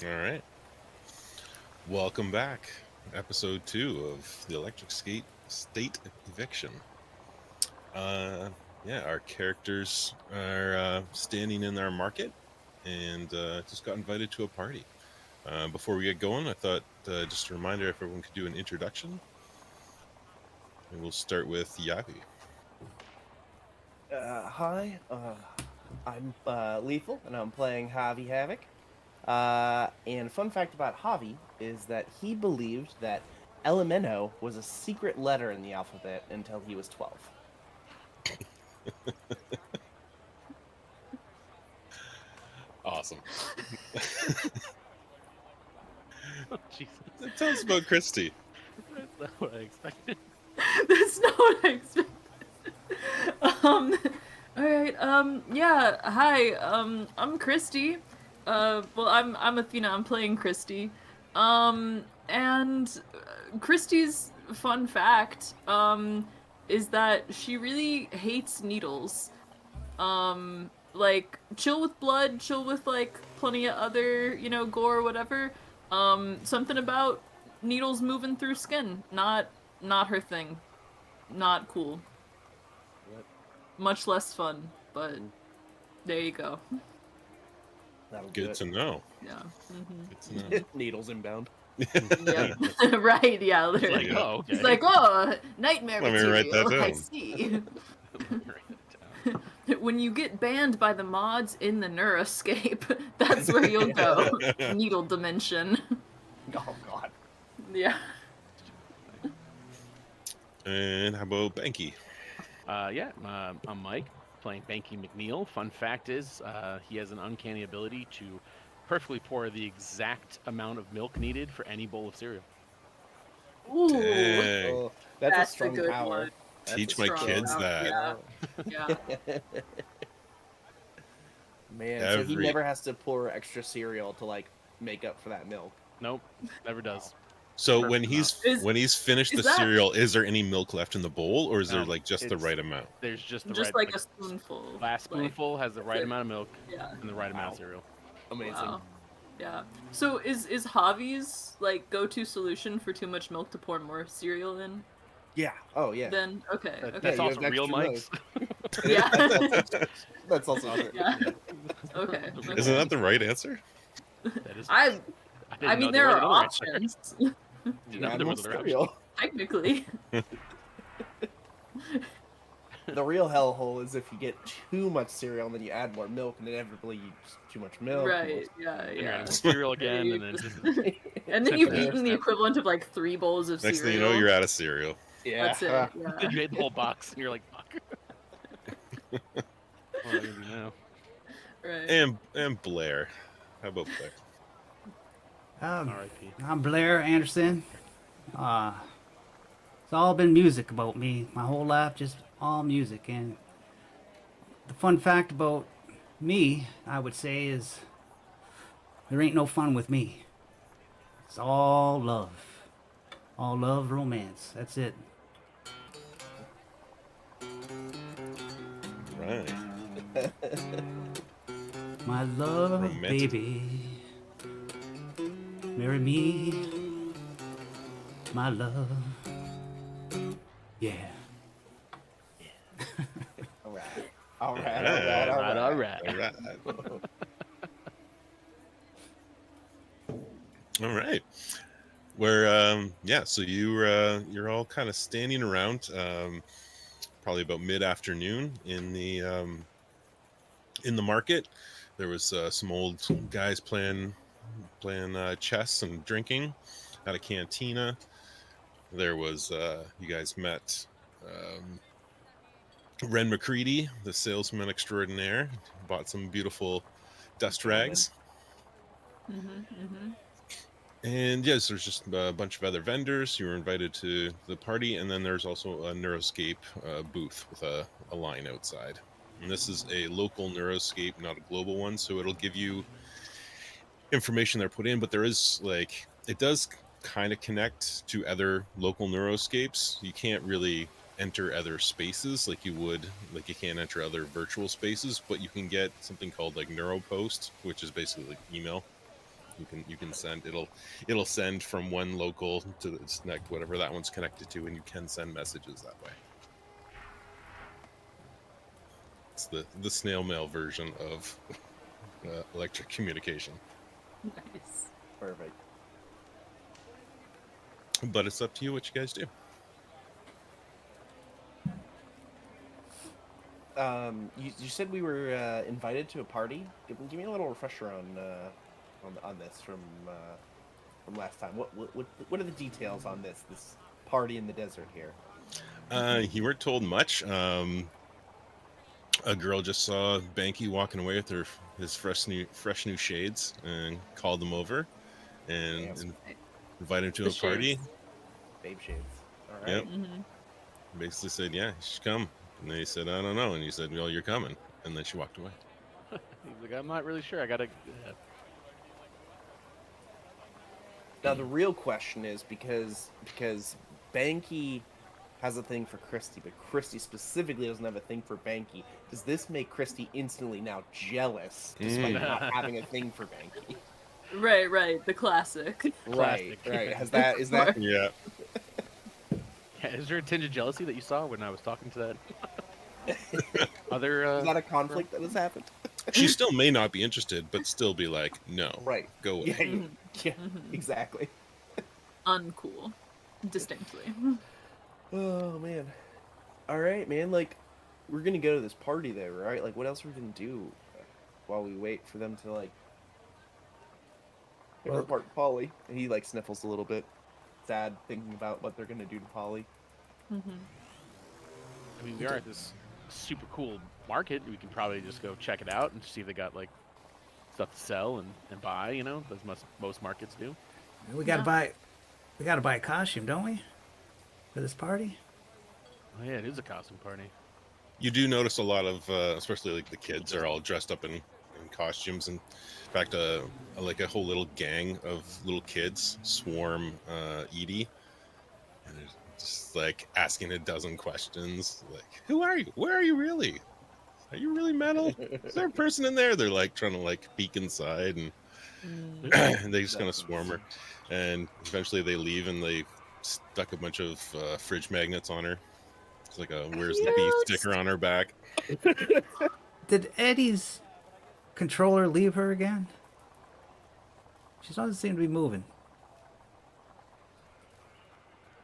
All right. Welcome back. Episode 2 of the Electric Skate State Eviction. Yeah, our characters are standing in our market and just got invited to a party. Before we get going, I thought just a reminder if everyone could do an introduction. And we'll start with Yavi. Hi, I'm Lethal, and I'm playing Javi Havoc. And fun fact about Javi is that he believed that Elemento was a secret letter in the alphabet until he was 12. Awesome. Oh, Jesus. Tell us about Christy. That's not what I expected. That's not what I expected. Um, all right. Yeah. Hi. I'm Christy. Well, I'm Athena. I'm playing Christy. And Christy's fun fact, is that she really hates needles. Like chill with blood, chill with like plenty of other, gore or whatever. Something about needles moving through skin, not her thing. Not cool. Yep. Much less fun, but there you go. That'll do Good it. to know. Yeah. Good to know. Needles inbound. Yeah. Right, yeah, literally. Like, oh, okay. It's like, oh, nightmare Let me material. write that I down. see. Write it down. When you get banned by the mods in the Neuroscape, that's where you'll go. Needle dimension. Oh God. Yeah. And how about Banky? I'm Mike, playing Banky McNeil. Fun fact is, he has an uncanny ability to perfectly pour the exact amount of milk needed for any bowl of cereal. Ooh. Dang. Oh, that's a That's a strong good power. one. That's Teach a my strong kids power, that. Yeah. Yeah. Man, so he Every- never has to pour extra cereal to like make up for that milk. Nope, never does. So Perfect when he's enough. when he's finished is the that- cereal, is there any milk left in the bowl, or is there No, like just the it's- right amount? There's just the Just right, like a spoonful. last spoonful has the right it. amount of milk Yeah. and the right amount Wow. of cereal. Amazing. Wow. Yeah. So is Javi's like go-to solution for too much milk to pour more cereal in? Yeah. Oh yeah. Then okay. That- Okay. That's you also have real extra Mike's. Yeah. That's also true. Yeah. Okay. Isn't that the right answer? That is. I didn't know mean there was are another answer. options Didn't know Yeah, there more was another option. cereal. technically. The real hellhole is if you get too much cereal and then you add more milk and inevitably you just too much milk. Right. Yeah. And you're Yeah. adding cereal again, you and then just- just And then you've Yeah. eaten the equivalent of like 3 bowls of Next cereal. thing you know, you're out of cereal. Yeah. That's it. Yeah. you ate the whole box, and you're like, fuck. What am I gonna do now? Right. And Blair. How about Blair? R.I.P. I'm Blair Anderson. It's all been music about me my whole life, just all music. And the fun fact about me, I would say, is there ain't no fun with me. It's all love, romance. That's it. Right. My love, Romantic. baby, marry me, my love. Yeah. All right. All right. Alright. All right. All right. All right. So you're all kind of standing around, probably about mid-afternoon in the market. There was some old guys playing chess and drinking at a cantina. There was you guys met Ren McCready, the salesman extraordinaire, bought some beautiful dust rags. And yes, there's just a bunch of other vendors. You were invited to the party, and then there's also a Neuroscape booth with a line outside. And this is a local Neuroscape, not a global one, so it'll give you information they're put in, but there is it does kind of connect to other local Neuroscapes. You can't really enter other spaces like you can't enter other virtual spaces, but you can get something called like NeuroPost, which is basically like email. You can send it'll send from one local to its next whatever that one's connected to, and you can send messages that way. It's the snail mail version of electric communication, Nice. Perfect. but it's up to you what you guys do. You said we were invited to a party. Give me a little refresher on this from last time. What are the details on this party in the desert here? You weren't told much. A girl just saw Banky walking away with his fresh new shades and called him over and, Damn. and invited him to The a party. shades. Babe shades. All Yep. right. Mm-hmm. Basically said, yeah, you should come. And they said, I don't know. And you said, well, you're coming. And then she walked away. He's like, I'm not really sure. I gotta. Now the real question is because Banky has a thing for Christy, but Christy specifically doesn't have a thing for Banky. Does this make Christy instantly now jealous, despite not having a thing for Banky? Right. The classic. Right. Classic. Is that Yeah. Yeah, is there a tinge of jealousy that you saw when I was talking to that other? is that a conflict that has happened? She still may not be interested, but still be like, no, Right. go away. Yeah. Mhm. Yeah. Mhm. Exactly. Uncool. Distinctly. Oh man. All right, man. Like, we're gonna go to this party there, right? Like, what else are we gonna do while we wait for them to like report Polly? And he like sniffles a little bit, sad, thinking about what they're gonna do to Polly. Mm-hmm. I mean, we are at this super cool market. We can probably just go check it out and see if they got like stuff to sell and buy. You know, as most markets do. We gotta Yeah. buy a costume, don't we? For this party? Oh yeah, it is a costume party. You do notice a lot of, especially like the kids, are all dressed up in costumes. And in fact, like a whole little gang of little kids swarm Edie, and they're just like asking a dozen questions, like, "Who are you? Where are you really? Are you really metal? Is there a person in there?" They're like trying to like peek inside, and and they just kind of swarm her. And eventually they leave, and they stuck a bunch of fridge magnets on her. It's like a "Where's the beef" Cute. sticker on her back. Did Eddie's controller leave her again? She doesn't seem to be moving.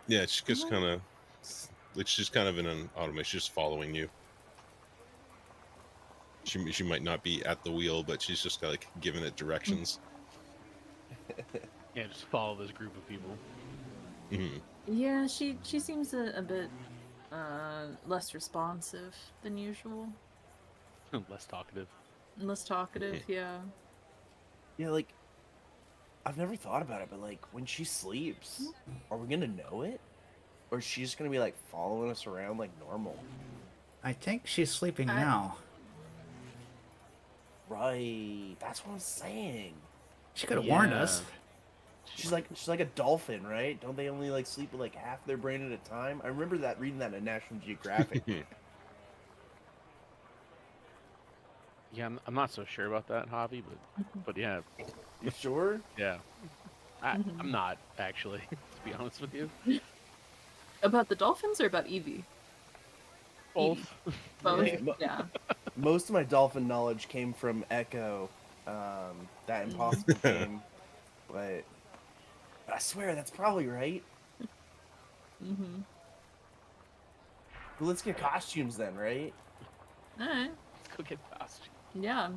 Yeah, she just kind of, like, she's kind of in an automation, she's just following you. She might not be at the wheel, but she's just like giving it directions. Yeah, just follow this group of people. Mhm. Yeah, she seems a bit less responsive than usual. Less talkative. Less talkative, yeah. Yeah, like, I've never thought about it, but like, when she sleeps, are we gonna know it, or is she just gonna be like following us around like normal? I think she's sleeping I- now. Right. That's what I'm saying. She could have warned Yeah. us. She's like a dolphin, right? Don't they only like sleep with like half their brain at a time? I remember that reading that in National Geographic. Yeah, I'm not so sure about that, Javi, but yeah, You sure? yeah. I'm not actually, to be honest with you. About the dolphins or about Evie? Both. Both. Yeah, Yeah. Most of my dolphin knowledge came from Echo, that Impossible game, but I swear that's probably right. Mm-hmm. Well, let's get costumes then, right? All right. Let's go get costume. Yeah.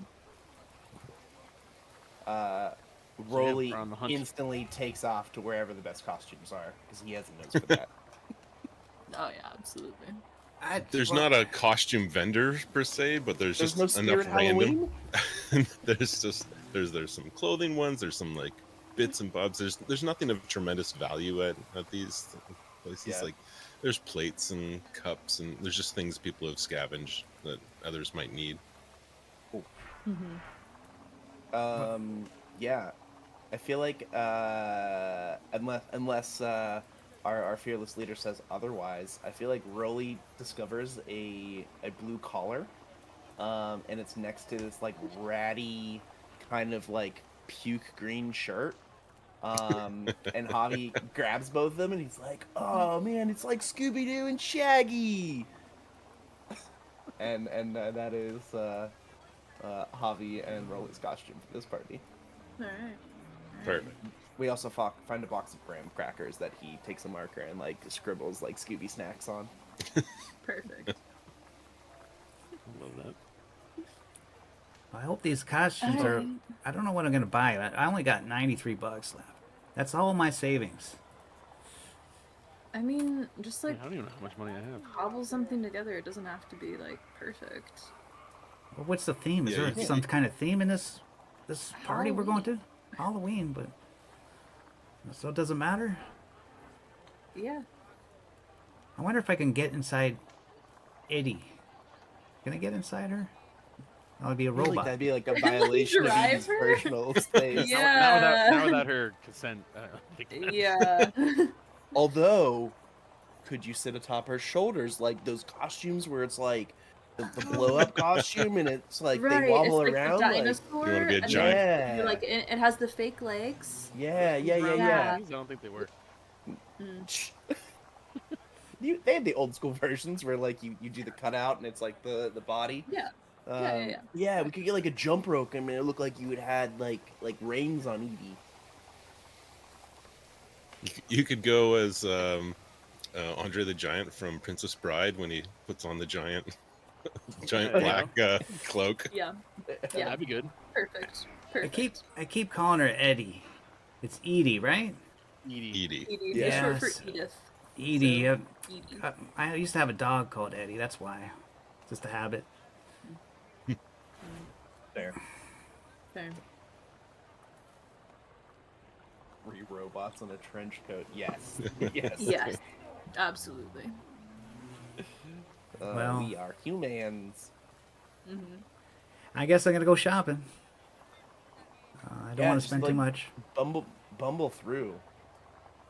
Rolly we're on the hunt. instantly takes off to wherever the best costumes are because he has a nose for that. Oh yeah, absolutely. There's not a costume vendor per se, but there's There's just no enough Spirit random. Halloween. There's some clothing ones. There's some like bits and bobs. There's nothing of tremendous value at these places. Yeah. Like there's plates and cups, and there's just things people have scavenged that others might need. Mm-hmm. Yeah, I feel like unless our fearless leader says otherwise, I feel like Rolly discovers a blue collar, and it's next to this like ratty kind of like puke green shirt. And Javi grabs both of them and he's like, "Oh man, it's like Scooby Doo and Shaggy." And that is Javi and Rolly's costume for this party. All right. Perfect. We also find a box of graham crackers that he takes a marker and like scribbles like Scooby snacks on. Perfect. Love that. I hope these costumes are. I don't know what I'm gonna buy. I only got $93 left. That's all my savings. I mean, just like I don't even know how much money I have. cobble something together. It doesn't have to be like perfect. Well, what's the theme? Is Yeah, there you some kind of theme in this party we're going Halloween. to? Halloween, but so it doesn't matter. Yeah. I wonder if I can get inside Eddie. Can I get inside her? I'll be a I feel like robot. that'd be like a violation of Drive Edie's her? personal space. Yeah. Not without her consent. I don't think that's- Yeah. Although, could you sit atop her shoulders like those costumes where it's like the blow up costume and it's like right. they wobble it's like around? the Like, dinosaur. You wanna be a and giant- then yeah, like it has the fake legs. yeah. Yeah. I don't think they work. They have the old school versions where like you do the cutout and it's like the body. Yeah. Yeah. Yeah, we could get like a jump rope. I mean, it looked like you would had like reins on Edie. You could go as Andre the Giant from Princess Bride when he puts on the giant Yeah, black cloak. Yeah. Yeah, Yeah. that'd be good. Perfect. I Perfect. keep calling her Eddie. It's Edie, right? Edie. Edie. Edie. Yeah. It's short Yes. for Edith. Edie. So, Edie. I used to have a dog called Eddie. That's why. Just a habit. There. Fair. 3 robots in a trench coat. Yes. Yes. Yes. Absolutely. Well- We are humans. I guess I'm gonna go shopping. I don't Yeah, want to just, spend too like, much. Bumble through.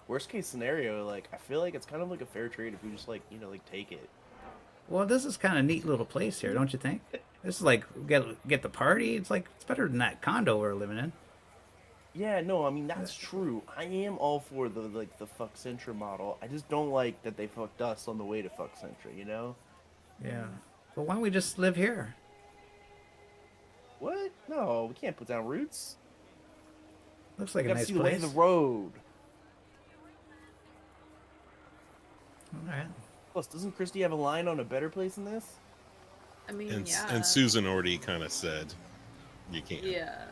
Worst case scenario, like I feel like it's kind of like a fair trade if we just like like take it. Well, this is kind of neat little place here, don't you think? This is like get the party. It's better than that condo we're living in. Yeah, no, I mean that's true. I am all for the fuck Centra model. I just don't like that they fucked us on the way to fuck Centra. You know Yeah. But why don't we just live here? what? No, we can't put down roots. Looks like We a gotta nice see the way of place. the road. All right. Plus, doesn't Christy have a line on a better place than this? I mean, And, yeah. and Susan already kind of said you can't. Yeah.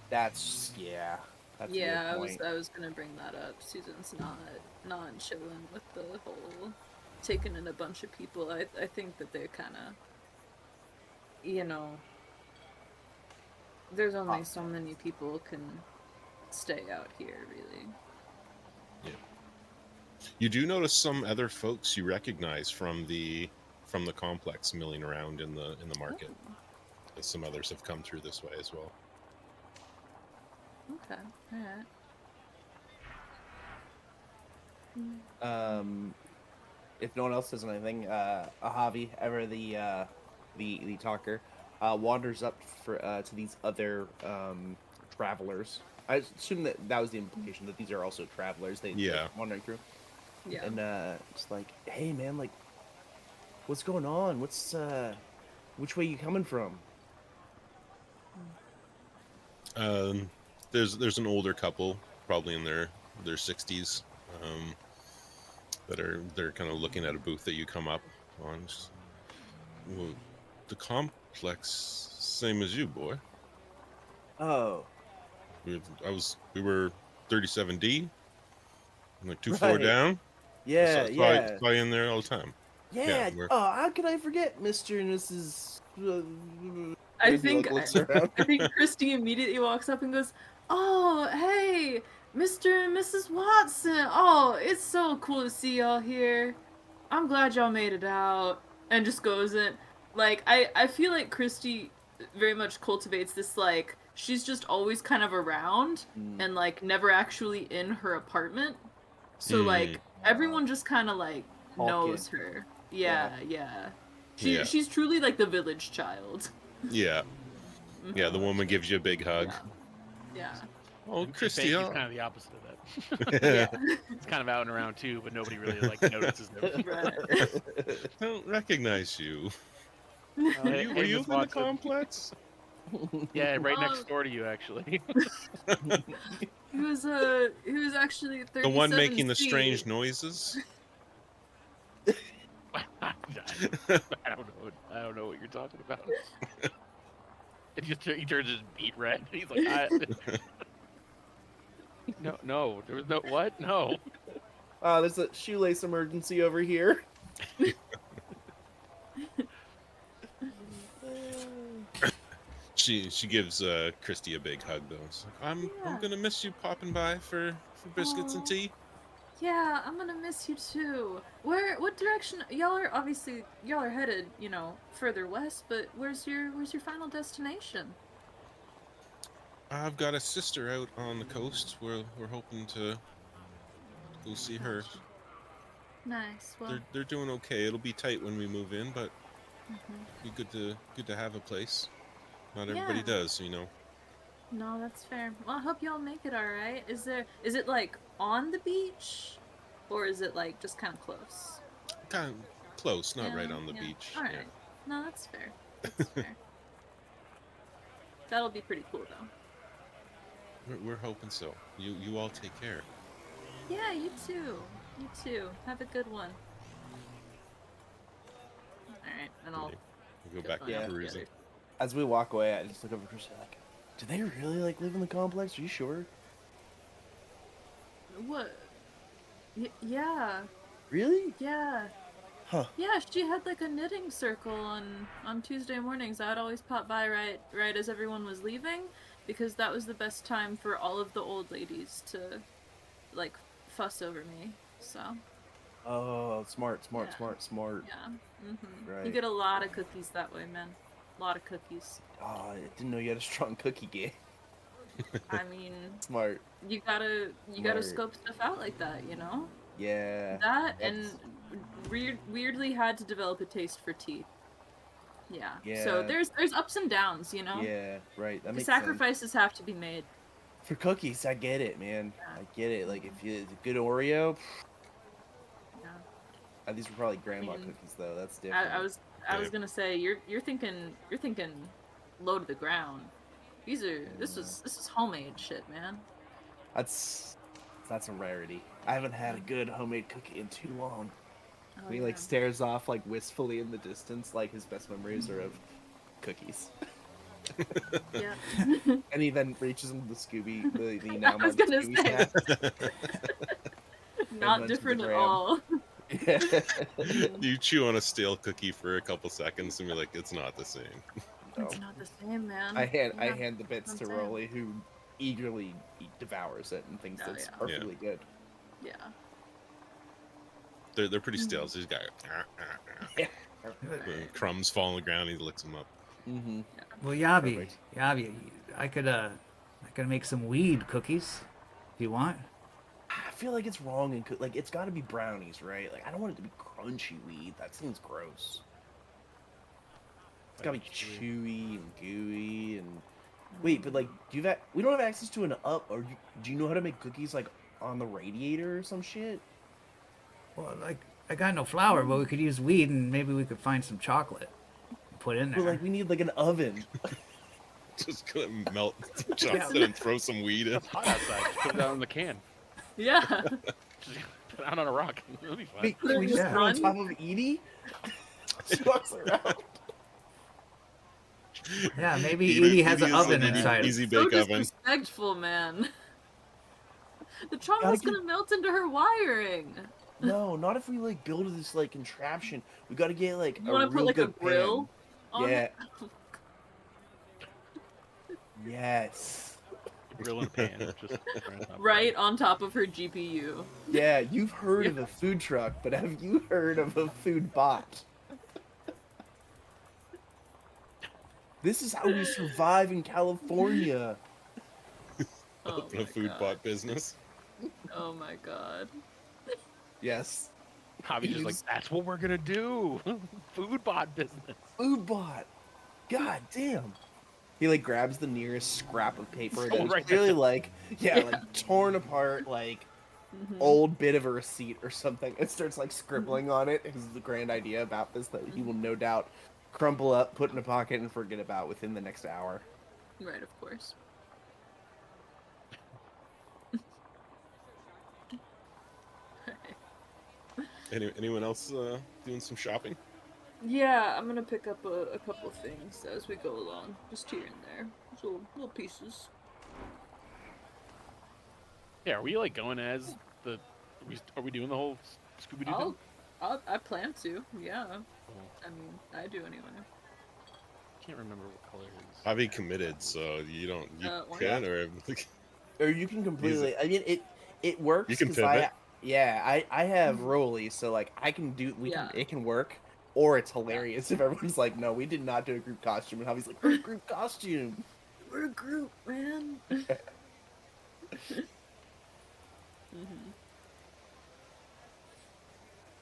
That's a Yeah, good point. I was gonna bring that up. Susan's not chilling with the whole taking in a bunch of people. I think that they're kind of, there's only so many people can stay out here, really. You do notice some other folks you recognize from the complex milling around in the market. Some others have come through this way as well. Okay, all right. If no one else says anything, Javi, ever the talker, wanders up to these other travelers. I assume that was the implication that these are also travelers. Yeah. like, wandering through, Yeah. and it's like, hey man, like, what's going on? Which way you coming from? There's an older couple, probably in their 60s, they're kind of looking at a booth that you come up on. Well, the complex, same as you, boy. Oh, We were 37D, like 2 floor Right. down. yeah, So yeah, probably in there all the time. yeah. we're- Oh, how could I forget, Mr. and Mrs. I He, think like, looks around. I think Christy immediately walks up and goes, "Oh, hey, Mr. and Mrs. Watson. Oh, it's so cool to see y'all here. I'm glad y'all made it out." And just goes in. Like, I feel like Christy very much cultivates this, like, she's just always kind of around and, like, never actually in her apartment. So, like, everyone just kind of, like, All knows kid. her. Yeah, yeah. Yeah. She's truly, like, the village child. Yeah, yeah. The woman gives you a big hug. Yeah. Yeah. Oh, And Christy, Banky's kind of the opposite of that. Yeah. It's kind of out and around too, but nobody really like notices him. Right. I don't recognize you. Well, Were hey, you, hey, were you Miss up in the Watson. complex? Yeah, right Um, next door to you, actually. he was actually The one making the 37C. strange noises? I don't know what you're talking about. He turns his beet red. He's like, no, there was no what? No. There's a shoelace emergency over here. She gives Christy a big hug though. It's like, I'm Yeah. gonna miss you popping by for biscuits and Aw. tea. Yeah, I'm gonna miss you too. What direction? Y'all are headed, further west. But where's your final destination? I've got a sister out on the coast. We're hoping to go see her. Gotcha. Nice. Well, They're doing okay. It'll be tight when we move in, but mhm. be good to have a place. Not everybody Yeah. does, you know. No, that's fair. Well, I hope y'all make it all right. Is it like on the beach, or is it like just kind of close? Kind of close, not right on the Yeah. beach. All right. Yeah. No, that's fair. That's fair. That'll be pretty cool though. We're hoping so. You all take care. Yeah, you too. You too. Have a good one. All right, and I'll We'll go go back find to Yeah. out cruising. together. As we walk away, I just look over at Chris like, do they really like live in the complex? Are you sure? What? Yeah. Really? Yeah. Huh. Yeah, she had like a knitting circle on Tuesday mornings. I'd always pop by right as everyone was leaving, because that was the best time for all of the old ladies to like fuss over me. So Oh, smart. Yeah. Smart. yeah. You Right. get a lot of cookies that way, man. A lot of cookies. Oh, I didn't know you had a strong cookie game. I mean, Smart. you gotta Smart. scope stuff out like that, you know? Yeah. That and that's- weirdly had to develop a taste for tea. Yeah. So Yeah. there's ups and downs, you know? Yeah, right. That The makes sense. sacrifices have to be made. For cookies, I get it, man. Yeah. I get it. Like, if you a good Oreo, Yeah. these were probably grandma mean, cookies, though. That's different. I was Yeah. gonna say you're thinking low to the ground. This was homemade shit, man. That's a rarity. I haven't had a good homemade cookie in too long. Oh, He yeah. like stares off like wistfully in the distance, like his best memories are of cookies. Yeah. And he then reaches into the Scooby, the now I was munch gonna Scooby say. snack. Not munch the different at gram. all. Yeah. You chew on a stale cookie for a couple seconds and be like, it's not the same. No. It's not the same, man. I hand Yeah. the bits to I'm saying. Rolly, who eagerly devours it and thinks Oh, it's yeah. perfectly good. Yeah. They're pretty stale. So he's got Yeah. crumbs fall on the ground. He licks them up. Mm-hmm. Well, Yavi, Perfect. I could make some weed cookies if you want. I feel like it's wrong and like it's got to be brownies, right? Like I don't want it to be crunchy weed. That seems gross. It's got to be chewy and gooey and. Wait, but like, we don't have access to an up, or do you know how to make cookies like on the radiator or some shit? Well, like I got no flour, but we could use weed, and maybe we could find some chocolate and put in there. But like, we need like an oven. Just go and melt some chocolate and throw some weed in. It's hot outside. Just put it out in the can. Yeah. Just put it out on a rock. It'll be fine. Wait, can we just Yeah. throw on Run? top of Edie? She walks around. Yeah, maybe Edie- Edie has an Edie is oven an inside. Easy So bake oven. disrespectful, man. The chocolate's get- gonna melt into her wiring. No, not if we like build this like contraption. We got to get like You a want to real put like a good grill pan. on Yeah. it? Yes. Grill and pan. Just right on top of Right on top of her GPU. Yeah, you've heard of a food truck, but have you heard of a food bot? This is how we survive in California. Oh Open my a food God. bot business. Oh my god. Yes. it. Javi's just like, that's what we're gonna do. Food bot business. Food bot. God damn. He like grabs the nearest scrap of paper that Someone is write that clearly down. like Yeah. like torn apart, like Mhm. old bit of a receipt or something, and starts like scribbling on it. His grand idea about this that he will no doubt crumple up, put in a pocket, and forget about within the next hour. Right, of course. Anyone else doing some shopping? Yeah, I'm gonna pick up a couple things as we go along, just here and there, just little pieces. Yeah, are we like going as the? Are we doing the whole Scooby Doo thing? I plan to. Yeah, Cool. I mean, I do anyway. Can't remember what color his. Javi committed, so you Orange. can or Or you can use it. completely. I mean, it You works can because pivot. I have Rolly, so like I can do Yeah. it can work. Or it's hilarious if everyone's like, no, we did not do a group costume, and Javi's like, we're a group costume. We're a group, man. hmm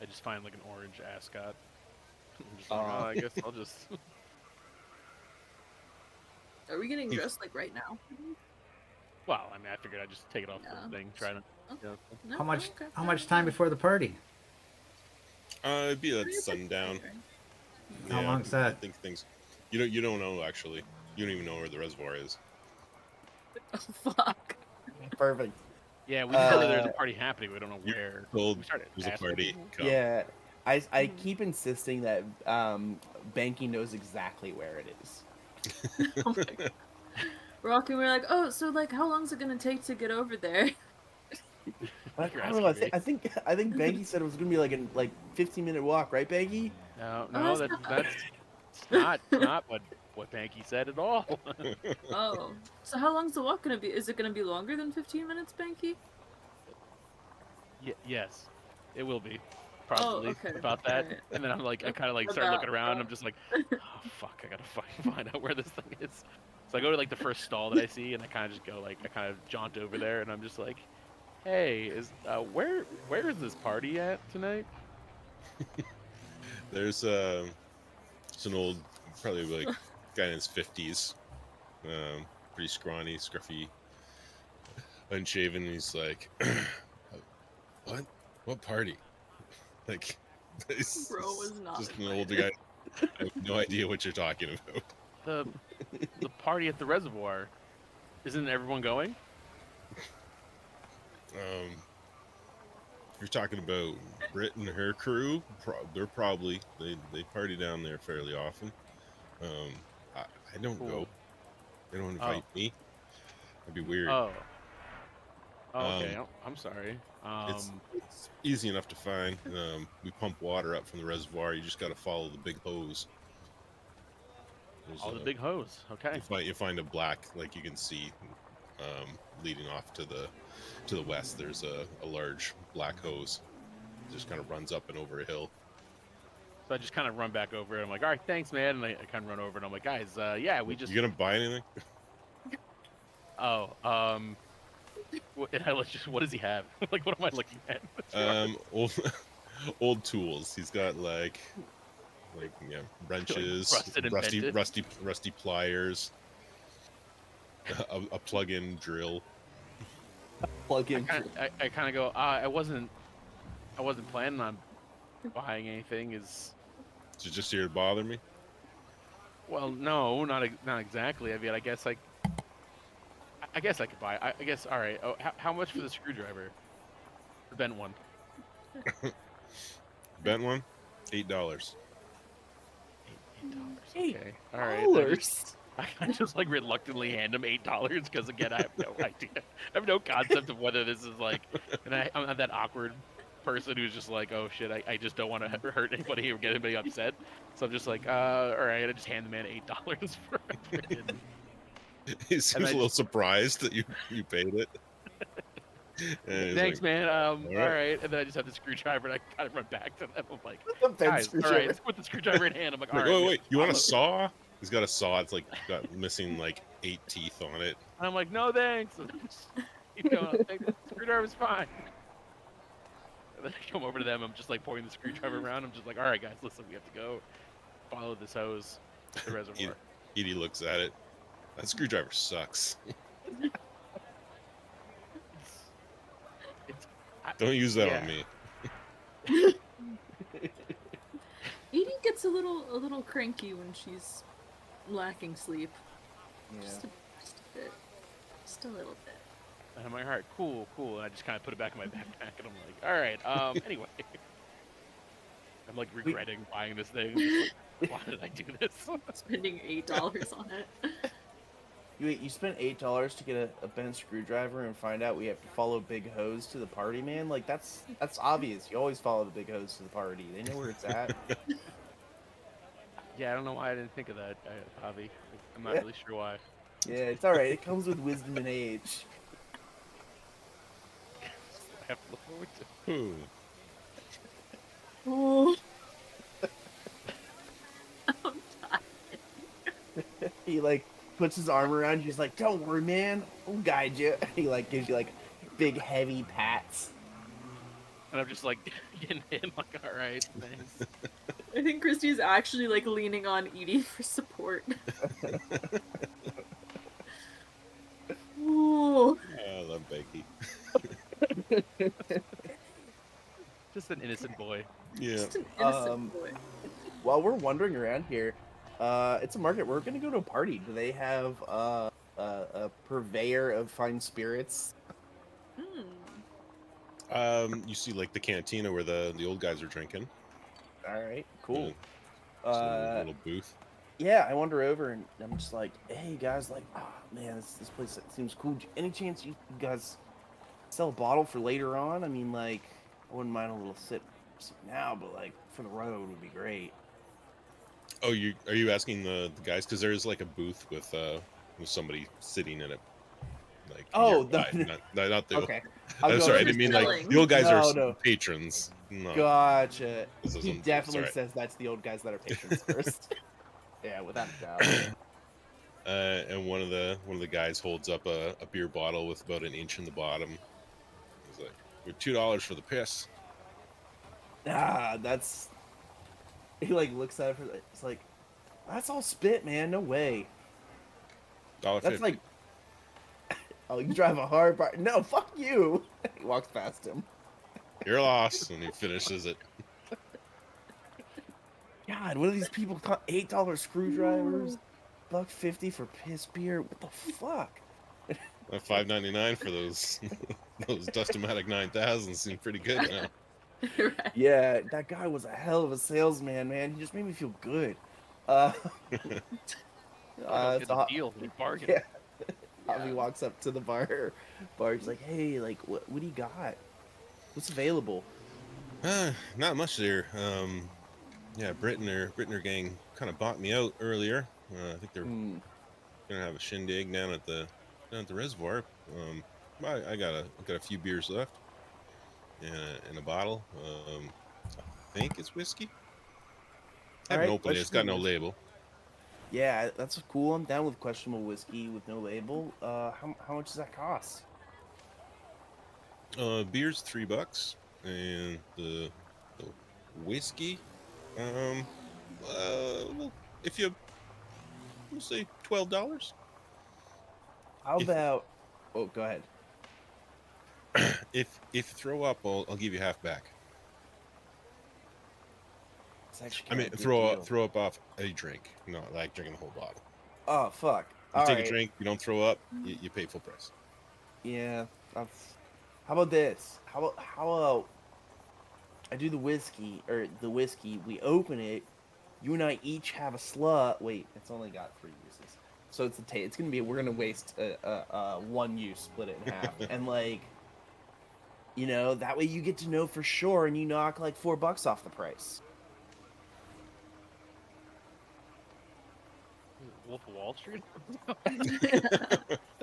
I just find like an orange ascot. I'm just like, Aw. oh, I guess I'll just. Are we getting Hmm. dressed like right now? Well, I mean, I figured I'd just take it off Yeah. the thing, try to. Oh, You know, no? How much? Okay. How much time before the party? It'd be at Pretty sundown. right? How Yeah, long's I that? think things. You don't know actually. You don't even know where the reservoir is. Oh, fuck. Perfect. yeah, we just know that there's a Uh, party happening. We don't know You're where. told We started there's a asking party. people. Come. Yeah, I Mhm. keep insisting that Banky knows exactly where it is. Oh my God. Rocky, we're like, oh, so like, how long is it gonna take to get over there? Like, You're I don't know. asking me. I think Banky said it was gonna be like a 15-minute walk, right, Banky? No, Oh, no, that's that's not what Banky said at all. Oh, so how long's the walk gonna be? Is it gonna be longer than 15 minutes, Banky? Yes, it will be Oh, probably okay. about that. Alright. And then I'm like, I kind of like start looking around. And I'm just like, oh fuck, I gotta fucking find out where this thing is. So I go to like the first stall that I see, and I kind of just go like, I kind of jaunt over there, and I'm just like, hey, where is this party at tonight? There's it's an old, probably like guy in his 50s, pretty scrawny, scruffy, unshaven. He's like, what? What party? Like, it's Bro was not just an invited. older guy. I have no idea what you're talking about. The the party at the reservoir. Isn't everyone going? You're talking about Brit and her crew. They're probably they party down there fairly often. Um, I don't go. Cool. They don't Oh, invite me. That'd be weird. oh, oh. Okay, Um, I'm sorry. it's easy enough to find. We pump water up from the reservoir. You just got to follow the big hose. There's Oh, the big hose. Okay. you find a black, like you can see, leading off to the west. There's a large black hose. It just kind of runs up and over a hill. So I just kind of run back over it. I'm like, all right, thanks, man. And I kind of run over and I'm like, guys, yeah, we just. You gonna buy anything? Oh, what does he have? Like, what am I looking at? Old old tools. He's got like yeah, wrenches, rusted and bended. rusty pliers, a plug-in drill. Plug in. I kind of go, I wasn't planning on buying anything. Is Just here to bother me. well, no, not exactly. I mean, I guess I guess I could buy. I guess all right. Oh, how much for the screwdriver? The bent one. Bent one, $8. $8. $8. Okay. All right. I just like reluctantly hand him $8 because again I have no idea. I have no concept of whether this is like, and I'm that awkward person who's just like, oh shit, I just don't want to hurt anybody or get anybody upset. So I'm just like, all right, I just hand the man $8 for it. He seems a little surprised that you paid it. And he's Thanks, like, man. All right. right. And then I just have the screwdriver and I kind of run back to them. I'm like, The bent guys, all screwdriver. right, with the screwdriver in hand. I'm like, all Like, right. wait, you want a I'm saw? He's got a saw. It's like got missing like 8 teeth on it. And I'm like, no, thanks. And I just keep going. The screwdriver's fine. And then I come over to them. I'm just like pointing the screwdriver around. I'm just like, all right, guys, listen, we have to go follow this hose to the reservoir. Edie looks at it. That screwdriver sucks. It's Don't use that yeah. on me. Edie gets a little cranky when she's lacking sleep. Yeah. Just a bit. Just a little bit. And I'm like, all right, cool. And I just kind of put it back in my backpack, and I'm like, all right. Anyway, I'm like regretting buying this thing. Just like, why did I do this? Spending $8 on it. You spent $8 to get a bent screwdriver and find out we have to follow Big Hose to the party, man. Like that's obvious. You always follow the Big Hose to the party. They know where it's at. Yeah, I don't know why I didn't think of that, Javi. I'm not Yeah. really sure why. Yeah, it's all right. It comes with wisdom and age. I have to look forward to. Ooh. Oh. I'm tired. He like puts his arm around you. He's like, "Don't worry, man. I'll guide you." He like gives you like big heavy pats. And I'm just like getting hit. Like, all right, thanks. I think Christy's actually like leaning on Edie for support. Ooh. I love Becky. Just an innocent boy. Yeah. Just an innocent boy. While we're wandering around here, it's a market. We're gonna go to a party. Do they have a purveyor of fine spirits? You see like the cantina where the old guys are drinking. All right, cool. Just a little booth. Yeah, I wander over and I'm just like, "Hey guys, like, man, this place seems cool. Any chance you guys sell a bottle for later on? I mean, like, I wouldn't mind a little sip now, but like for the road would be great." Oh, are you asking the guys? Because there is like a booth with somebody sitting in it. Like Oh, nearby. Not the. Okay. I'm sorry, I for didn't mean like selling. the old guys are No. patrons. No. Gotcha. This is He on- definitely sorry. says that's the old guys that are patrons first. Yeah, without a doubt. And one of the guys holds up a beer bottle with about an inch in the bottom. He's like, "With $2 for the piss." That's. He like looks at it. It's like, that's all spit, man. No way. $1.50. That's like, oh, you drive a hard bar. No, fuck you. He walks past him. You're lost, and he finishes it. God, what are these people call $8 screwdrivers? $1.50 for piss beer. What the fuck? $5.99 for those those Dust-O-Matic 9000 seem pretty good now. Right. Yeah, that guy was a hell of a salesman, man. He just made me feel good. Uh, Get it's a a, deal, a bargain. yeah. Javi walks up to the bar. Bar's like, "Hey, like, what do you got? What's available?" Not much there. Yeah, Brit and her gang kind of bought me out earlier. I think they're Hmm. gonna have a shindig down at the reservoir. I got a few beers left, in a bottle. I think it's whiskey. I haven't Alright, opened it. It's got no questionable whiskey. label. Yeah, that's cool. I'm down with questionable whiskey with no label. How much does that cost? Beer's $3, and the whiskey, well, if you we'll say $12. How If about? Oh, go ahead. if you throw up, I'll give you half back. It's actually I kinda mean, a good throw deal. up off a drink, not like drinking the whole bottle. Oh fuck! You All take a right. drink, you don't throw up, you pay full price. Yeah, that's. How about this? How about I do the whiskey or the whiskey? We open it. You and I each have a slug. Wait, it's only got 3 uses, so it's gonna be we're gonna waste one use, split it in half, and like that way you get to know for sure, and you knock like $4 off the price. Wolf of Wall Street.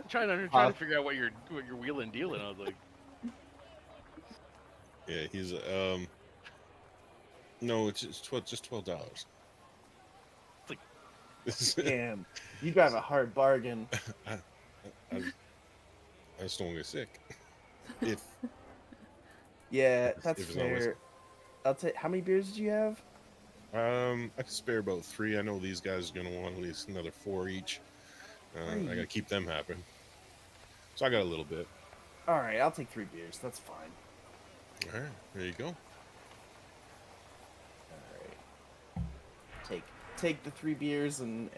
trying to Huh? figure out what you're wheeling dealing. I was like, Yeah, he's no, it's just $12. it's like Damn, you drive a hard bargain. I, I, I just don't get sick. If Yeah, if that's it's not whiskey. fair. I'll take. How many beers did you have? I could spare about 3. I know these guys are gonna want at least another 4 each. I gotta keep them happy. So I got a little bit. All right, I'll take 3 beers. That's fine. All right, there you go. All right. Take the 3 beers and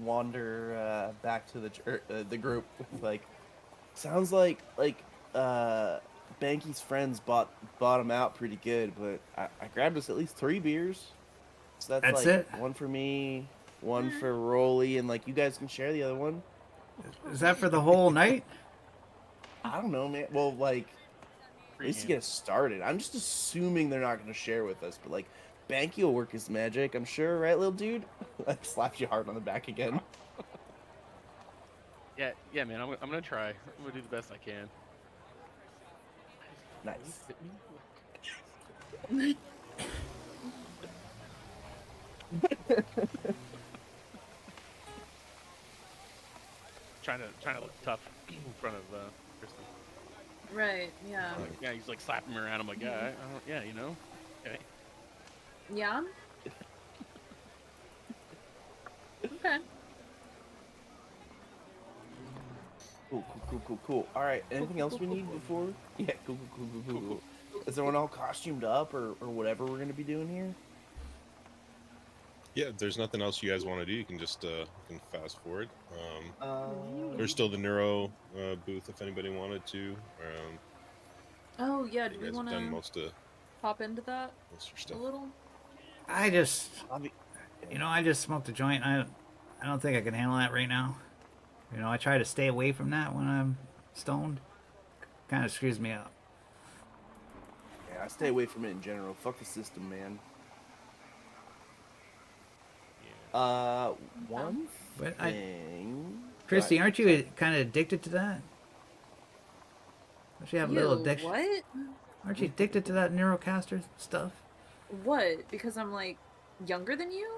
wander back to the group with like. Sounds like Banky's friends bought him out pretty good, but I grabbed us at least 3 beers. So that's That's like it? one for me, one for Rolly, and like you guys can share the other one. Is that for the whole night? I don't know, man. Well, like at least to get us started. I'm just assuming they're not going to share with us, but like Banky will work his magic, I'm sure, right, little dude? Like slaps you hard on the back again. Yeah, man. I'm gonna try. I'm gonna do the best I can. Nice. Hit me. trying to look tough in front of Kristen. Right. Yeah. Like, yeah, he's like slapping me around. I'm like, yeah, I don't, yeah, you know. Okay. Yeah. Okay. Cool. All right. Anything else we need before? Yeah. Cool. Is everyone all costumed up or whatever we're gonna be doing here? Yeah, if there's nothing else you guys want to do, you can just you can fast forward. There's Um, still the neuro booth if anybody wanted to. Oh yeah. Do You we guys have want done to most of hop into that your a stuff. little? I just, Javi, I just smoked a joint. I don't think I can handle that right now. I try to stay away from that when I'm stoned. Kind of screws me up. yeah, I stay away from it in general. Fuck the system, man. One But thing. Christy, aren't you Sorry. kind of addicted to that? Don't you have a little You addiction? what? Aren't you addicted to that neurocaster stuff? What? Because I'm like younger than you?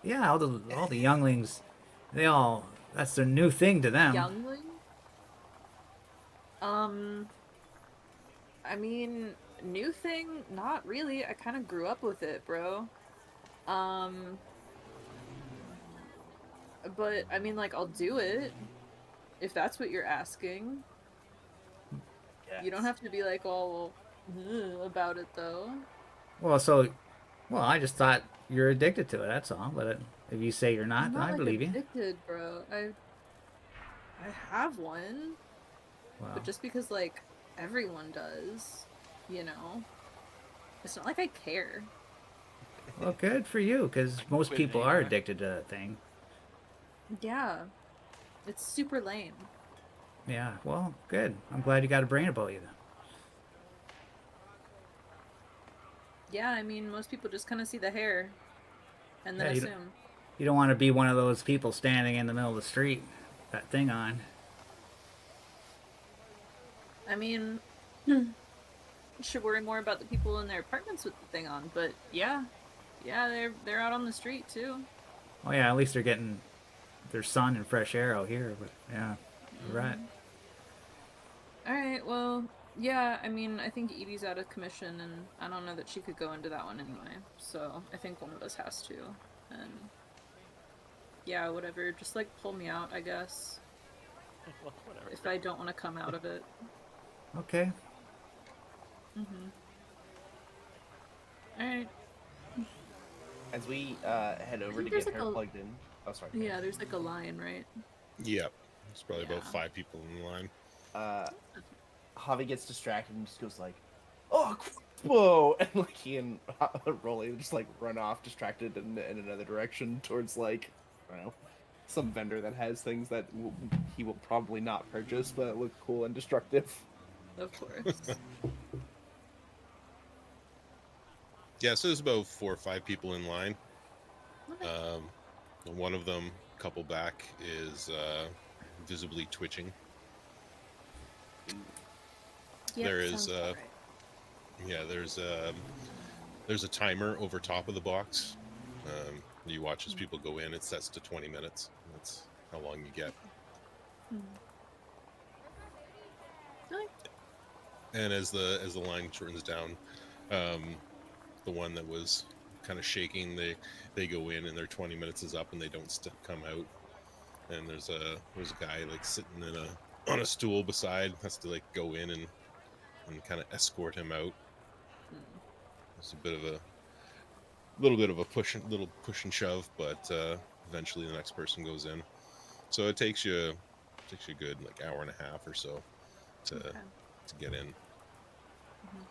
Yeah, all the younglings, that's their new thing to them. Youngling? I mean, new thing? Not really. I kind of grew up with it, bro. Um, but I mean, like, I'll do it if that's what you're asking. You don't have to be like all about it though. Well, I just thought you're addicted to it. That's all. But if you say you're I'm not, then not I like believe you. addicted, bro. I have one, Well, but just because like everyone does, you know, it's not like I care. well, good for you, because most Quit people me, are huh? addicted to that thing. Yeah, it's super lame. Yeah, well, good. I'm glad you got a brain about you then. Yeah, I mean, most people just kind of see the hair and then Yeah, assume. you don't want to be one of those people standing in the middle of the street, that thing on. I mean, should worry more about the people in their apartments with the thing on, but yeah, they're out on the street too. Oh yeah, at least they're getting their sun and fresh air out here. But yeah, you're right. All right, well, yeah, I mean, I think Edie's out of commission, and I don't know that she could go into that one anyway. So I think one of us has to, and yeah, whatever. Just like pull me out, I guess, Well, whatever. if I don't want to come out of it. Okay. All right. As we head over to there's get like her a- plugged in. Oh, sorry. Yeah, there's like a line, right? Yep. There's probably about Yeah. 5 people in line. Javi gets distracted and just goes like, "Oh, whoa!" And like he and Rolly just like run off, distracted in another direction towards like, I don't know, some vendor that has things that he will probably not purchase, but look cool and destructive. Of course. Yeah, so there's about 4 or 5 people in line. Okay. One of them, couple back, is visibly twitching. Yep, there is, sounds about right. Yeah, there's a timer over top of the box. You watch as people go in. It sets to 20 minutes. That's how long you get. Okay. And as the line shortens down, the one that was kind of shaking, they go in and their 20 minutes is up and they don't come out. and there's a guy like sitting on a stool beside, has to like go in and kind of escort him out. Hmm. It's a bit of a little bit of a little push and shove, but eventually the next person goes in. So it takes you a good like hour and a half or so to Okay. to get in. Mhm.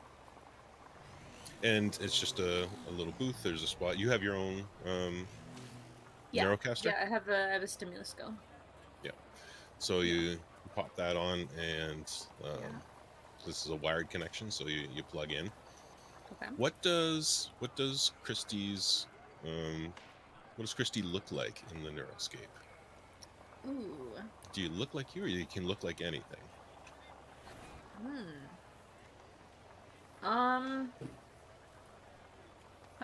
And it's just a little booth. There's a spot. You have your own Yeah. Narrowcaster. Yeah, I have a stimulus go. Yeah. So Yeah. you pop that on, and Yeah. this is a wired connection, so you plug in. Okay. What does Christie's um what does Christie look like in the Neuroscape? Ooh. Do you look like you, or you can look like anything? Hmm. Um,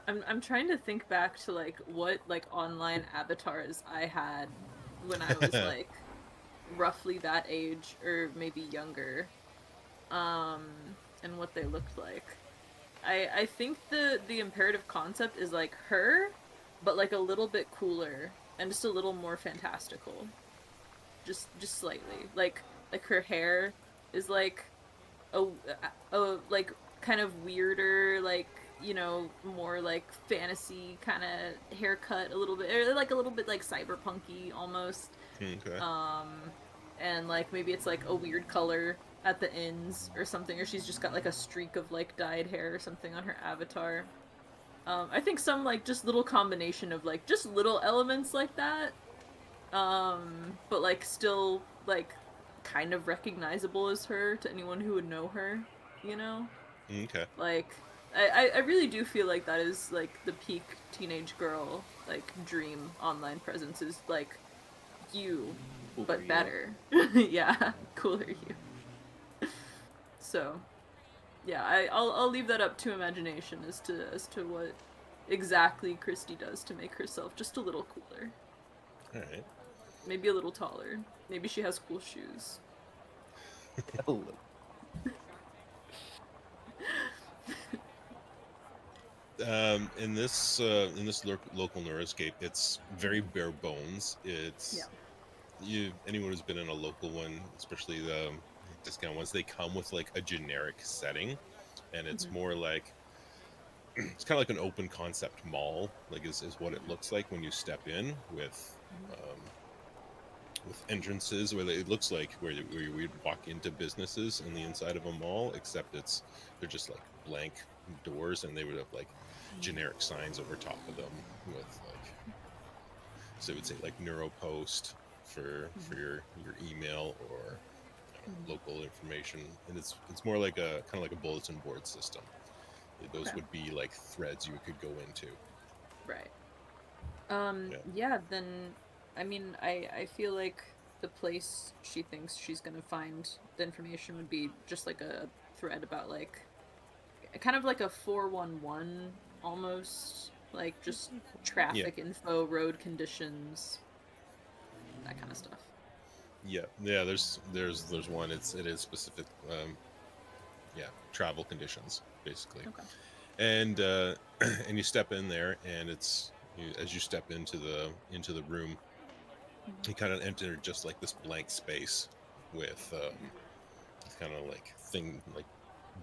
I'm trying to think back to like what like online avatars I had when I was like roughly that age or maybe younger. Um, and what they looked like. I think the imperative concept is like her, but like a little bit cooler and just a little more fantastical. Just slightly. Like her hair is like a like kind of weirder, like more like fantasy kind of haircut, a little bit, or like a little bit like cyberpunky almost. Okay. Um, and like maybe it's like a weird color at the ends or something, or she's just got like a streak of like dyed hair or something on her avatar. I think some like just little combination of like just little elements like that, but like still like kind of recognizable as her to anyone who would know her, you know? Okay. Like I really do feel like that is like the peak teenage girl like dream online presence is like you Cooler but you. better. Yeah, cooler you. So, yeah, I'll leave that up to imagination as to what exactly Christy does to make herself just a little cooler. All right. Maybe a little taller. Maybe she has cool shoes. A little. In this local Neuroscape, it's very bare bones. Yeah. It's anyone who's been in a local one, especially the discount ones, they come with like a generic setting, and it's Mhm. more like it's kind of like an open concept mall, like is what it looks like when you step in um, with entrances where it looks like where we'd walk into businesses in the inside of a mall, except they're just like blank doors, and they would have like generic signs over top of them with like, so it would say like Neuropost for Mhm. your email, or Mhm. local information, and it's more like a kind of like a bulletin board system. Those Okay. would be like threads you could go into. Right. Yeah. Yeah, then I mean I feel like the place she thinks she's gonna find the information would be just like a thread about like kind of like a 411 almost, like just Yeah. traffic info, road conditions, that kind of stuff. Yeah, there's one, it is specific, yeah, travel conditions basically. Okay. And and you step in there, and as you step into the room, Mhm. you kind of enter just like this blank space with kind of like thing like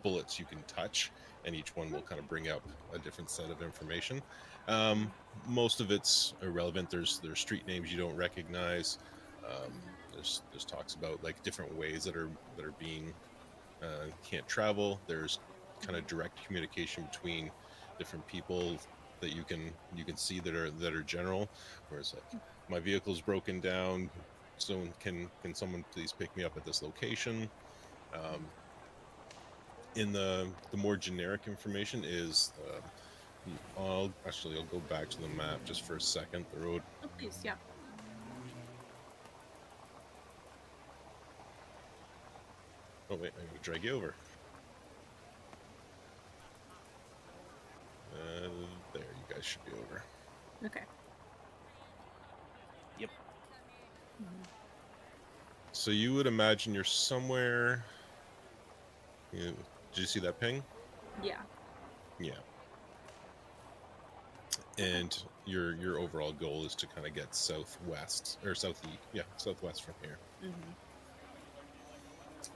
bullets you can touch, and each one will kind of bring up a different set of information. um, Most of it's irrelevant. There's street names you don't recognize. There's talks about like different ways that are being can't travel. There's kind of direct communication between different people that you can see that are general, where it's like, my vehicle's broken down, so can someone please pick me up at this location. um, in the more generic information is I'll go back to the map just for a second. The road. Oh, please, yeah. Oh wait, I'm gonna drag you over. There, you guys should be over. Okay. Yep. Mhm. So you would imagine you're somewhere. Did you see that ping? Yeah. Yeah. Okay. And your overall goal is to kind of get southwest or southeast, southwest from here.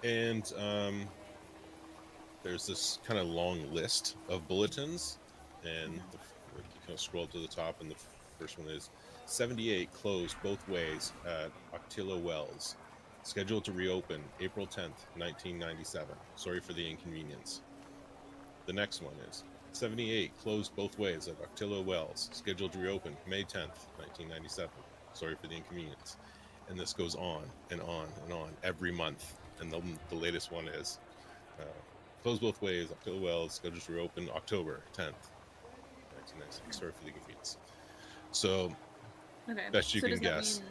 And there's this kind of long list of bulletins, and you kind of scroll to the top, and the first one is 78 closed both ways at Octillo Wells. Scheduled to reopen April 10th, 1997. Sorry for the inconvenience. The next one is 78 closed both ways at Octillo Wells. Scheduled to reopen May 10th, 1997. Sorry for the inconvenience. And this goes on and on and on every month. And the latest one is closed both ways, Octillo Wells, scheduled to reopen October 10th, 1996. Sorry for the inconvenience. So, Okay. best you so can does that guess.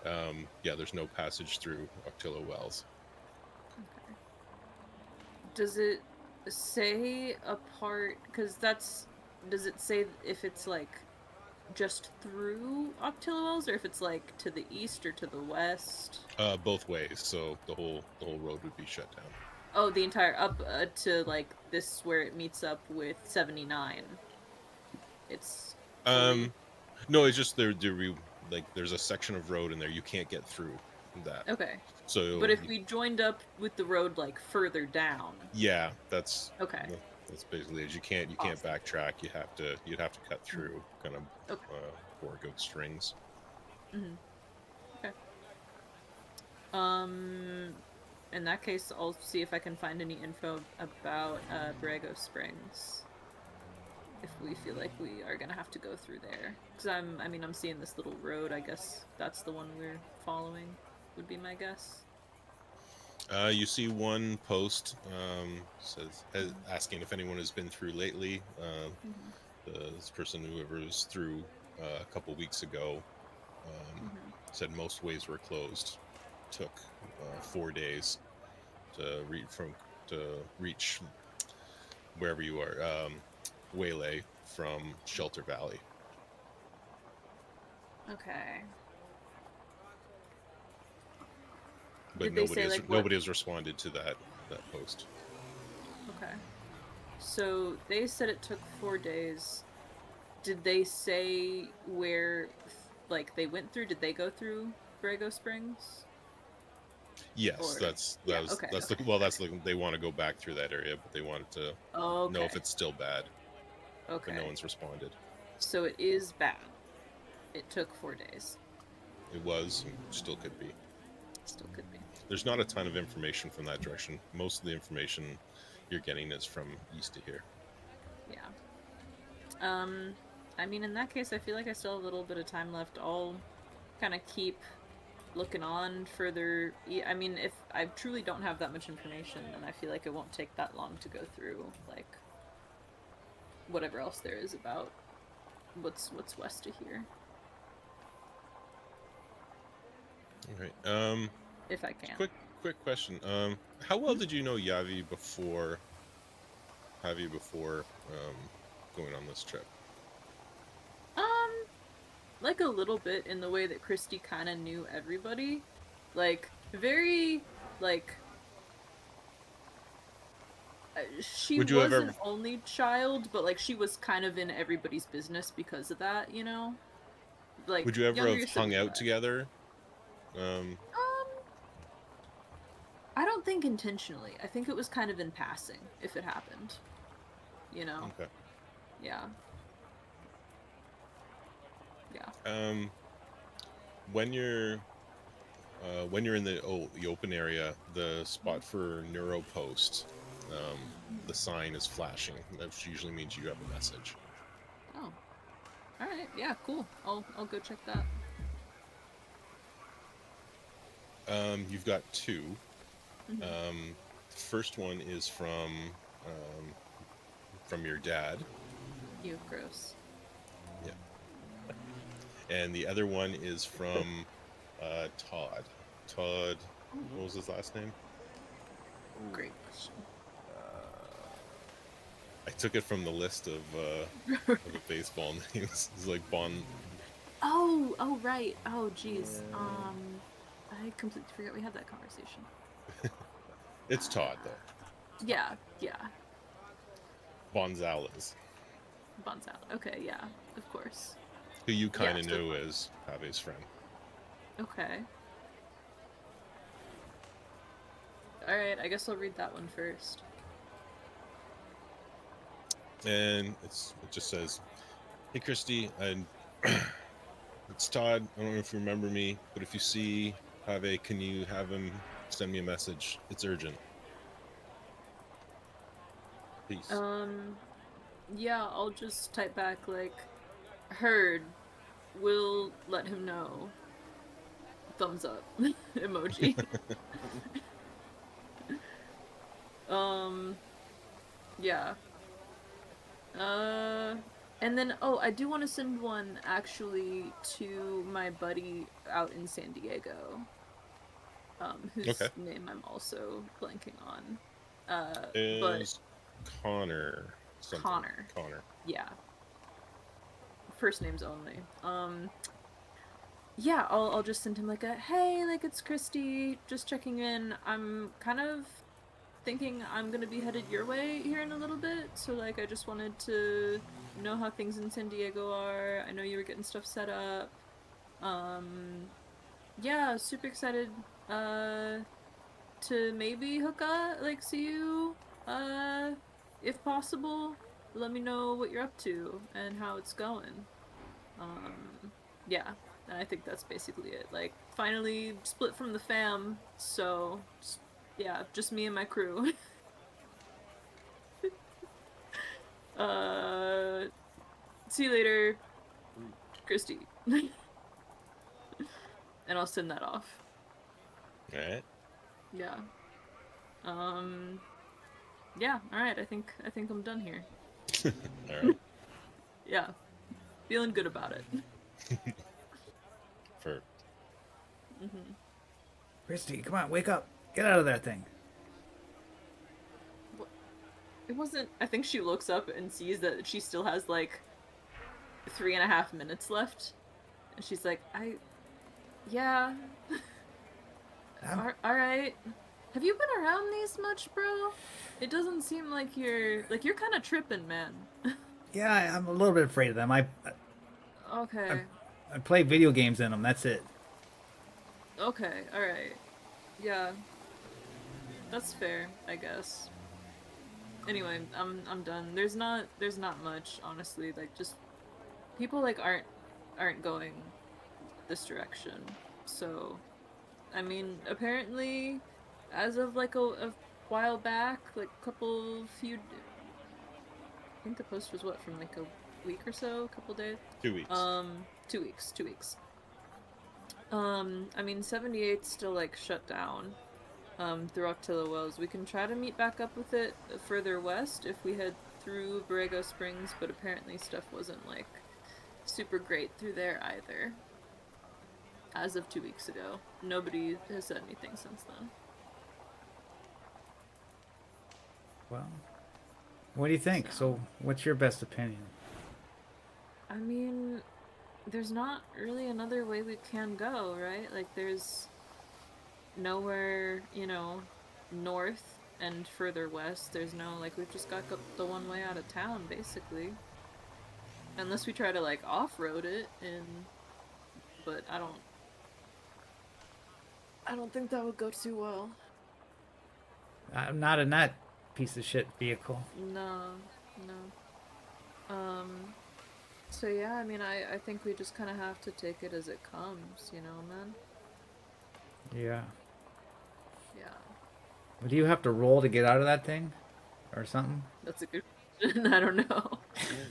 mean? Yeah, there's no passage through Octillo Wells. Okay. Does it say a part? Because that's. Does it say if it's like just through Octillo Wells, or if it's like to the east or to the west? Both ways, so the whole road would be shut down. Oh, the entire up to like this where it meets up with 79. It's fully... No, it's just like there's a section of road in there you can't get through that. Okay. So, But if we joined up with the road like further down. yeah, that's Okay. That's basically it. You can't Awesome. backtrack. You'd have to cut through kind of Okay. four goat strings. Okay. In that case, I'll see if I can find any info about Borrego Springs. If we feel like we are gonna have to go through there, because I'm seeing this little road. I guess that's the one we're following. Would be my guess. You see one post asking if anyone has been through lately. This person, whoever was through a couple weeks ago, said most ways were closed. Took 4 days to reach wherever you are, Waylay from Shelter Valley. Okay. But Did they say, like, what... nobody has responded to that post. Okay. So they said it took 4 days. Did they say where, like, they went through? Did they go through Borrego Springs? Yes, Or... that's okay. they want to go back through that area, but they wanted to know if it's still bad. Okay. But no one's responded. So it is bad. It took 4 days. It was, and still could be. Still could be. There's not a ton of information from that direction. Most of the information you're getting is from east of here. Yeah. In that case, I feel like I still have a little bit of time left. I'll kind of keep looking on further. If I truly don't have that much information, then I feel like it won't take that long to go through, like, whatever else there is about what's west of here. All right. If I can. Quick question. How well did you know Yavi before going on this trip? Like a little bit, in the way that Christy kind of knew everybody. Like, very, like... she was an only child, but, like, she was kind of in everybody's business because of that, you know? Like, would you ever have hung out together? I don't think intentionally. I think it was kind of in passing, if it happened. You know? Okay. Yeah. When you're in the open area, the spot for NeuroPost, the sign is flashing. That usually means you have a message. Oh. Alright, yeah, cool. I'll go check that. You've got two. The first one is from your dad. You gross. Yeah. And the other one is from Todd. Todd, what was his last name? Great question. I took it from the list of the baseball names. It's like Bon. Oh, right. Oh, jeez. I completely forgot we had that conversation. It's Todd, though. Yeah. Bonzales. Bon's out. Okay, yeah, of course. Who you kind of so- know as Jave's friend. Okay. Alright, I guess I'll read that one first. And it just says, "Hey Christy, it's Todd. I don't know if you remember me, but if you see Have, can you have him send me a message? It's urgent. Peace." Yeah, I'll just type back, like, heard, will let him know. Thumbs up. Emoji. Yeah. And then, oh, I do want to send one, actually, to my buddy out in San Diego. Whose Okay. name I'm also blanking on. But Is Connor something? Connor. Connor. Yeah. First names only. Yeah, I'll just send him like a, hey, like it's Christy, just checking in. I'm kind of thinking I'm gonna be headed your way here in a little bit, so like I just wanted to know how things in San Diego are. I know you were getting stuff set up. Yeah, super excited to maybe hook up, like see you, if possible. Let me know what you're up to and how it's going. Yeah, and I think that's basically it. Like, finally split from the fam, so yeah, just me and my crew. See you later, Christy. And I'll send that off. All right. Yeah. Yeah, alright, I think I'm done here. All right. Yeah. Feeling good about it. For Christy, come on, wake up. Get out of that thing. It wasn't. I think she looks up and sees that she still has like 3.5 minutes left. And she's like, yeah. Alright. Have you been around these much, bro? It doesn't seem like you're kind of tripping, man. Yeah, I'm a little bit afraid of them. Okay. I play video games in them. That's it. Okay, alright. Yeah. That's fair, I guess. Anyway, I'm done. There's not much, honestly. Like, just people like aren't going this direction. So, I mean, apparently, as of like a while back, like I think the post was what, from like a week or so, a couple days. 2 weeks. 2 weeks. I mean, 78's still like shut down. Through Octillo Wells. We can try to meet back up with it further west if we head through Borrego Springs, but apparently stuff wasn't like super great through there either. As of 2 weeks ago. Nobody has said anything since then. Well, what do you think? So, what's your best opinion? I mean, there's not really another way we can go, right? Like, there's nowhere, north and further west. There's no, like, we've just got the one way out of town, basically. Unless we try to, like, off-road it, but I don't think that would go too well. I'm not in that piece of shit vehicle. No. So yeah, I mean, I think we just kind of have to take it as it comes, man? Yeah. Yeah. But do you have to roll to get out of that thing? Or something? That's a good question. I don't know.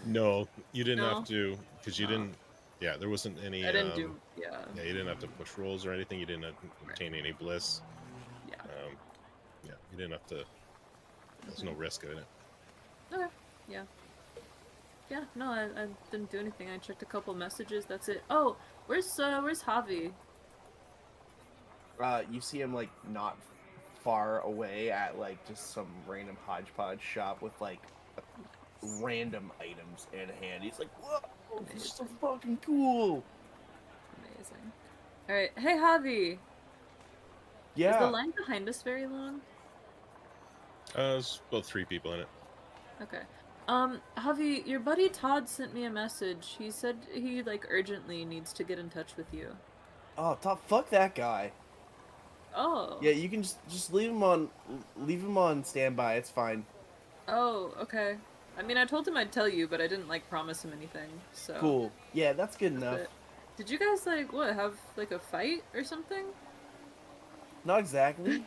No, you didn't No. have to, because you No. didn't. Yeah, there wasn't any. I didn't do, yeah. Yeah, you didn't have to push rolls or anything. You didn't have to obtain any bliss. Yeah. Yeah, you didn't have to. There's no risk in it. Okay. Yeah. Yeah, no, I didn't do anything. I checked a couple messages, that's it. Oh, where's Javi? You see him like not far away at like just some random hodgepodge shop with like random items in hand. He's like, "Whoa, this is so fucking cool!" Amazing. Alright, hey Javi! Is the Yeah, line behind us very long? There's about 3 people in it. Okay. Javi, your buddy Todd sent me a message. He said he like urgently needs to get in touch with you. Oh, fuck that guy. Oh. Yeah, you can just leave him on standby. It's fine. Oh, okay. I mean, I told him I'd tell you, but I didn't like promise him anything. So. Cool. Yeah, that's good That's enough. it. Did you guys like what have like a fight or something? Not exactly.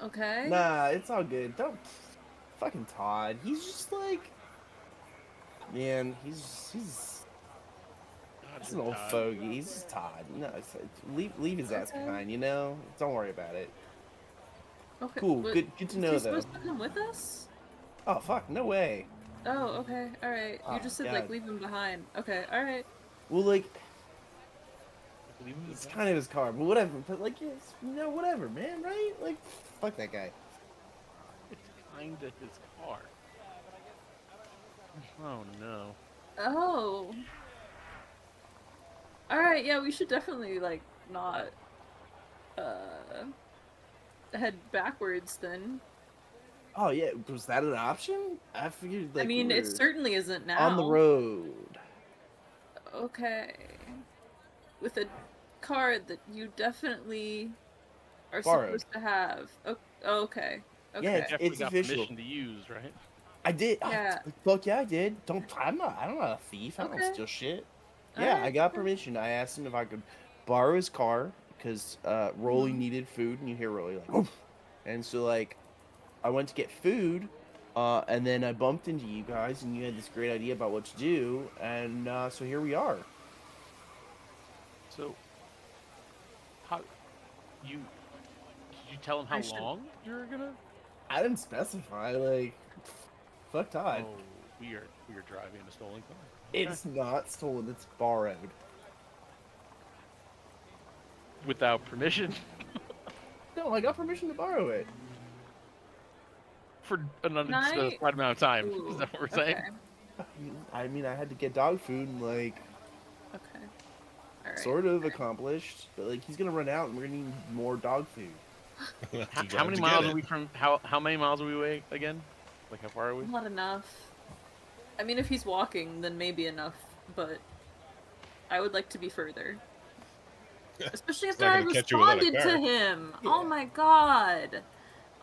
Okay. Nah, it's all good. Don't fucking Todd. He's just like, man. He's an old fogey. He's just Todd. No, leave his ass Okay. behind. You know. Don't worry about it. Okay. Cool. But Good to is know he though. supposed to come with us? Oh fuck. No way. Oh, okay. All right. Oh, You just said God. like leave him behind. Okay. All right. Well, like Leave him it's back. kind of his car, but whatever. But like, it's, whatever, man. Right? Like, fuck that guy. It's kind of his car. Oh no. Oh. All right. Yeah, we should definitely like not head backwards then. Oh yeah, was that an option? I figured like I mean, we it were certainly isn't now. on the road. Okay. With a car that you definitely are Borrowed. supposed to have. Okay. Yeah, Okay. Definitely it's got official. permission to use, right? I did. Yeah. Oh, fuck yeah, I did. I'm not a thief. I Okay. don't steal shit. Yeah, I Alright, got okay. permission. I asked him if I could borrow his car because Rolly Mhm. needed food, and you hear Rolly like, "Oof." And so like, I went to get food, and then I bumped into you guys, and you had this great idea about what to do, and so here we are. So, how you did you tell him I how should- long you were gonna? I didn't specify. Like, fuck Todd. Oh, we are driving a stolen car. It's not stolen. It's borrowed. Without permission No, I got permission to borrow it. for an Can I- unspecified amount of time. Ooh, Is that what we're saying? Okay. I mean, I had to get dog food and like Okay. Alright. sort of accomplished, but like he's gonna run out and we're gonna need more dog food. We'll have to How drive many to miles get are it. we from? How many miles are we away again? Like how far are we? Not enough. I mean, if he's walking, then maybe enough, but I would like to be further. Especially It's after not I gonna catch you without a responded to car. him. Yeah. Oh my god.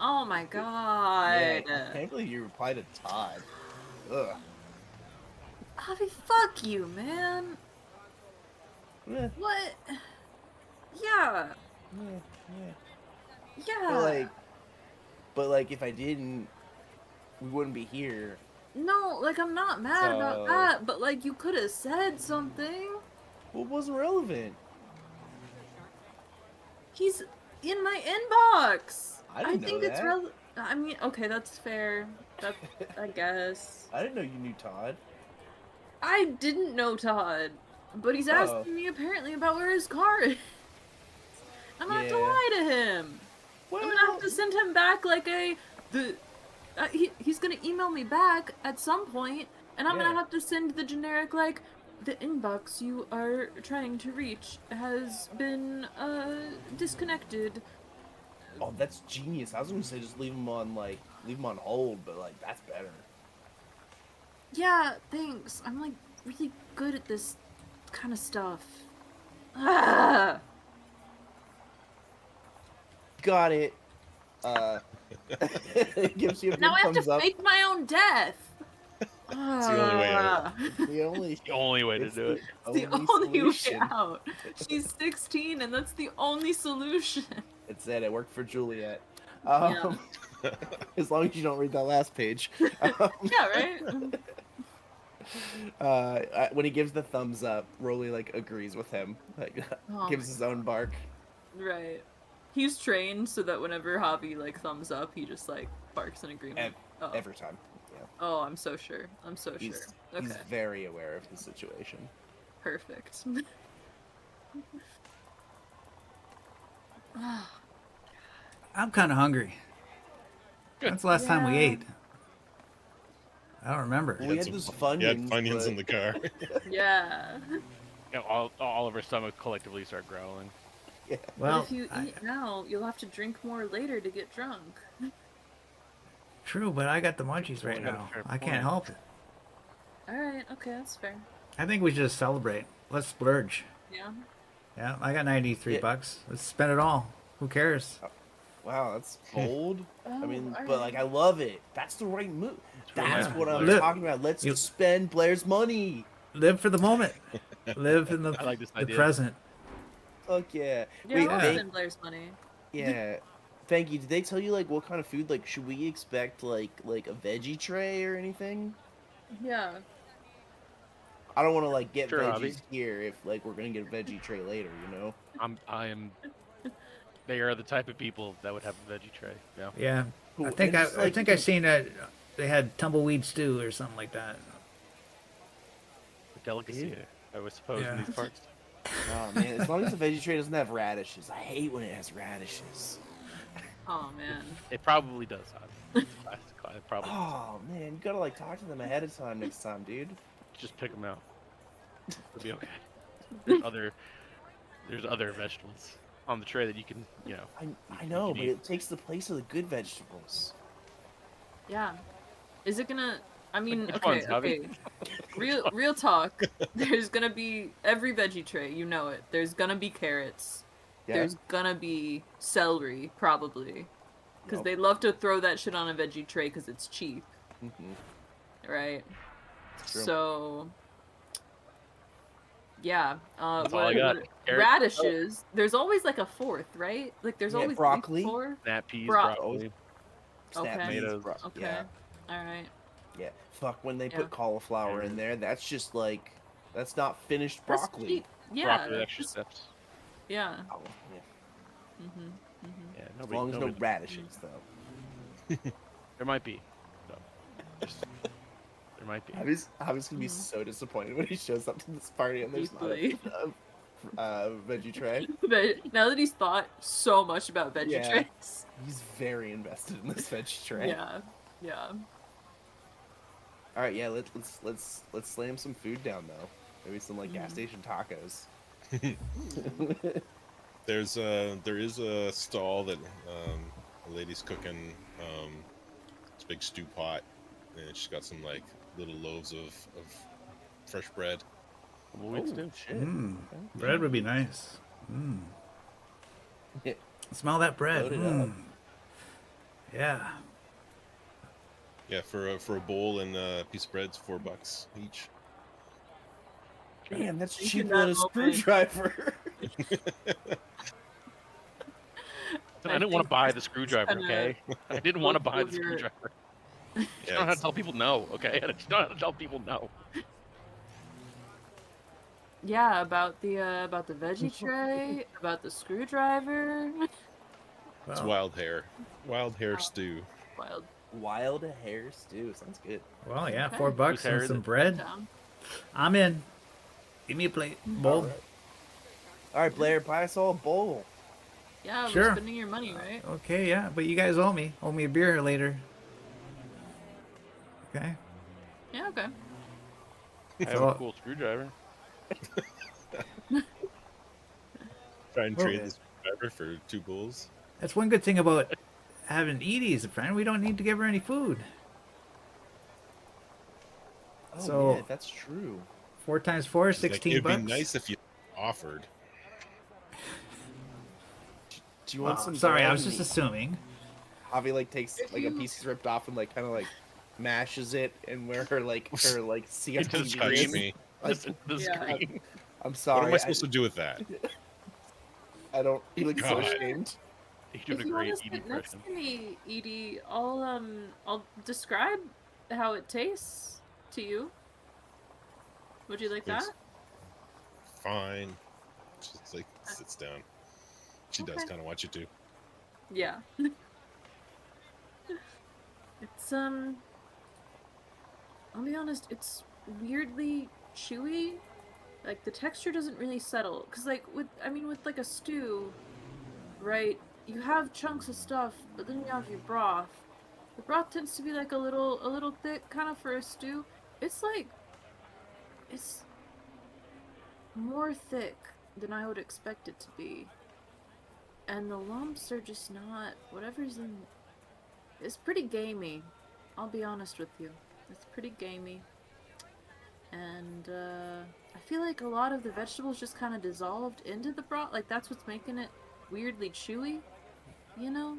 Oh my god. Yeah, I can't believe you replied to Todd. Ugh. Javi, fuck you, man. Eh, What? Yeah. yeah. Yeah. But like, if I didn't, we wouldn't be here. No, like I'm not mad about So- that, but like you could have said something. Well, it wasn't relevant. He's in my inbox. I didn't know think it's that. I mean, okay, that's fair. That I guess. I didn't know you knew Todd. I didn't know Todd, but he's Oh. asking me apparently about where his car is. I'm gonna have to Yeah. lie to him. Well, I'm gonna have to send him back like he's gonna email me back at some point, and I'm Yeah. gonna have to send the generic like the inbox you are trying to reach has been disconnected. oh, that's genius. I was gonna say just leave him on hold, but like that's better. Yeah, thanks. I'm like really good at this kind of stuff. Ah! Got it. It gives you a big Now I have thumbs to up. fake my own death. It's the only way out. Ah. The only, The only way to it's do it. The only solution. way out. She's 16, and that's the only solution. It said it worked for Juliet. Yeah. As long as you don't read that last page. Yeah, right? When he gives the thumbs up, Rolly like agrees with him. Like Oh gives his own bark. Right. He's trained so that whenever Javi like thumbs up, he just like barks in agreement. Oh. Every time. Yeah. Oh, I'm so sure. I'm so He's, sure. Okay. he's very aware of the situation. Perfect. I'm kind of hungry. When's the last time we Yeah. ate? I don't remember. We had some those You had Funyuns, Funyuns in but- the car. Yeah. You know, all of our stomachs collectively start growling. Yeah. But Well, if you eat now, you'll have to drink more later to get drunk. True, but I got the munchies Well, right you got a now. fair I can't point. help it. All right. Okay, that's fair. I think we should just celebrate. Let's splurge. Yeah. Yeah, I got 93 Yeah. bucks. Let's spend it all. Who cares? Wow, that's bold. I Oh, mean, all but like, right. I love it. That's the right move. real That's nice what of I'm Blair. talking about. Let's You- spend Blair's money. Live for the moment. Live in I like this the idea. present. Fuck yeah. Yeah, Wait, I'll thank- spend Blair's money. yeah. Thank you. Did they tell you like what kind of food? Like, should we expect like a veggie tray or anything? Yeah. I don't want to like get Sure, veggies Avi. here if like we're gonna get a veggie tray later. You know. I am. They are the type of people that would have a veggie tray. Yeah. Yeah. Cool. I think And just, I think I seen that they had tumbleweed stew or something like that. A delicacy, I would suppose, Yeah. in these parts. Oh man, as long as the veggie tray doesn't have radishes. I hate when it has radishes. Oh man. It probably does. It's classic. It probably does. Oh man, you gotta like talk to them ahead of time next time, dude. Just pick them out. It'll be okay. There's other vegetables on the tray that you can, I know, can but eat. it takes the place of the good vegetables. Yeah. Is it gonna? I mean, Which okay, ones, Javi? okay. Real talk. There's gonna be every veggie tray. You know it. There's gonna be carrots. Yeah. There's gonna be celery, probably, because Yup. they love to throw that shit on a veggie tray because it's cheap, Mhm. right? True. So, yeah. That's all I got. Carrot, Radishes. There's always like a fourth, right? Like there's Yeah, always broccoli. 4. snap peas, Bro- broccoli. Snap Okay. peas, Tomatoes. Okay. Yeah, All right. yeah. Fuck, when they Yeah. put cauliflower in there, that's just like that's not finished That's broccoli. cheap. Yeah. Broccoli with extra just- steps. yeah. Oh, yeah. Mm-hmm. Yeah, As nobody. long as no nobody- radishes, though. There might be. So, just- there might be. I was gonna be so disappointed when he shows up to this party and there's not Deeply. a veggie tray. But now that he's thought so much about veggie Yeah. trays. He's very invested in this veggie tray. Yeah. Yeah. All right, yeah. Let's slam some food down though. Maybe some like gas station tacos. There is a stall that a lady's cooking this big stew pot, and she's got some like little loaves of fresh bread. Tumbleweeds Oh, too. shit. Mm. Bread would be nice. Mm. Yeah. Smell that bread. Load it Mm. Yeah. Yeah, for a bowl and a piece of bread's $4 each. Damn, that's Thinking cheaper than a that moment. screwdriver. I didn't want to buy the screwdriver, kinda okay? I didn't want to both buy of the your- screwdriver. You Yeah, don't have it's- to tell people no, okay? I just don't have to tell people no. Yeah, about the veggie tray, about the screwdriver. it's Well, wild hair stew. Wild. Wild hair stew sounds good. well, yeah, Okay. $4 Whose hair and is some it? bread. Down. I'm in. Give me a plate. Bowl. All right, Blair, buy us all a bowl. Yeah, Sure. we're spending your money, right? Okay, yeah, but you guys owe me. Owe me a beer later. Okay. Yeah, okay. I have So- a cool screwdriver. Try and Oh. trade this screwdriver for 2 bowls. That's one good thing about having Edie as a friend. We don't need to give her any food. Oh, So- yeah, that's true. 4 times 4, She's like, 16 it'd bucks. be nice if you offered. Do you want Well, some? sorry, I bread? was just assuming. Javi like takes like a piece he's ripped off and like kind of like mashes it and where her like CRT just Touch Screen. me. Just the Yeah. screen. I'm What sorry. am I supposed to do with that? I don't. He looks so God. ashamed. You're doing If a you want great to eating sit next impression. to me, Edie, I'll describe how it tastes to you. Would you like Please. that? Fine. Just like sits down. She does Okay. kind of want you to. Yeah. It's I'll be honest, it's weirdly chewy. Like the texture doesn't really settle cuz like with like a stew, right? You have chunks of stuff, but then you have your broth. The broth tends to be like a little thick kind of for a stew. It's like it's more thick than I would expect it to be. And the lumps are just not whatever's in It's pretty gamey. I'll be honest with you. It's pretty gamey. And I feel like a lot of the vegetables just kind of dissolved into the broth. Like that's what's making it weirdly chewy, you know?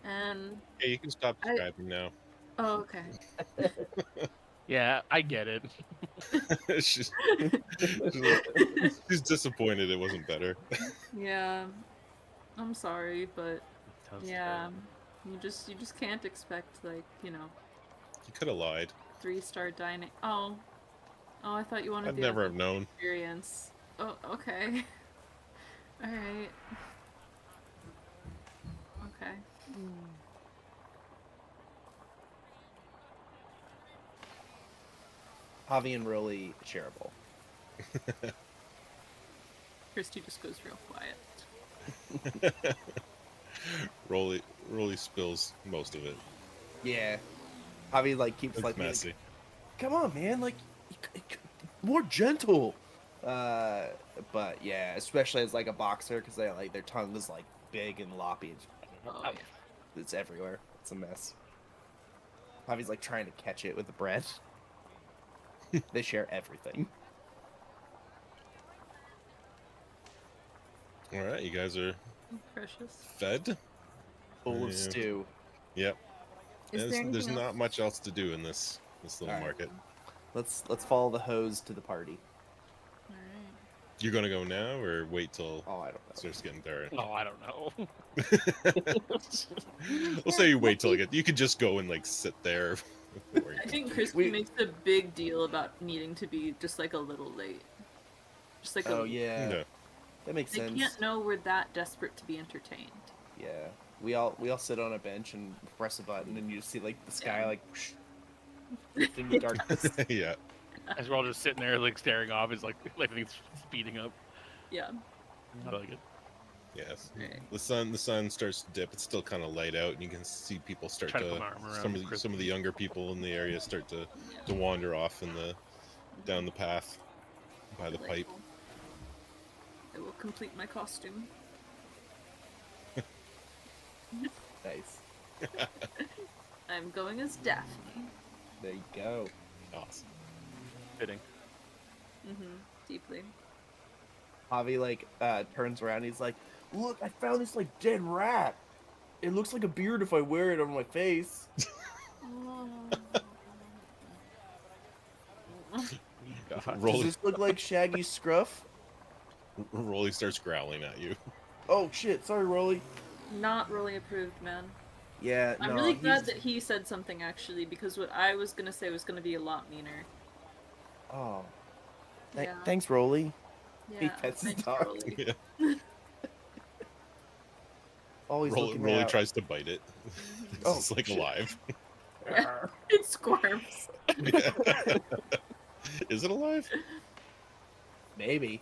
And Hey, you can stop I describing now. oh okay. Yeah, I get it. she's, she's disappointed it wasn't better. Yeah. I'm sorry, but Toast yeah. bread. You just can't expect like, you know, You could have lied. 3-star dining. Oh. Oh, I thought you wanted I'd the never have authentic known. experience. Oh, okay. All right. Okay. Javi and Rolly shareable. Christy just goes real quiet. Rolly spills most of it. Yeah. Javi like keeps It's like being messy. come on, man, like more gentle. But yeah, especially as like a boxer, because they like their tongue is like big and loppy. Oh yeah. It's everywhere. It's a mess. Javi's like trying to catch it with the bread. They share everything. All right, you guys are Precious. fed. Bowl of Yeah. stew. Yep. Is there There's anything not else? much else to do in this little All right. market. Let's follow the hose to the party. All right. You're gonna go now or wait till Oh, I don't it know. starts getting dark? Oh, I don't know. We'll say you wait till it gets. You could just go and like sit there. before you I come. think Christy We- makes a big deal about needing to be just like a little late. Just like Oh a yeah, No. that makes They sense. can't know we're that desperate to be entertained. Yeah, we all sit on a bench and press a button, and you just see like the sky Yeah. like whoosh, in the darkness. Yeah. As we're all just sitting there, like staring off, it's like everything's speeding up. Yeah. I like it. Yes. Right. The sun starts to dip. It's still kind of light out, and you can see people start Trying to to put my arm around some of Chris. the younger people in the area start to Yeah. wander off in the down the path by the pipe. Delightful. I will complete my costume. Nice. I'm going as Daphne. There you go. Awesome. Fitting. Deeply. Javi like turns around. He's like, "Look, I found this like dead rat. It looks like a beard if I wear it on my face." God. Does Rolly, this look like Shaggy Scruff? Rolly starts growling at you. Oh shit! Sorry, Rolly. Not really approved, man. Yeah, I'm no, really glad he's- that he said something actually, because what I was gonna say was gonna be a lot meaner. Oh, Yeah. thanks, Rolly. Yeah. pets his thanks, dog. Rolly. Yeah. Always looking Rolly out. tries to bite it. Oh, It's like shit. alive. It squirms. Is it alive? Maybe.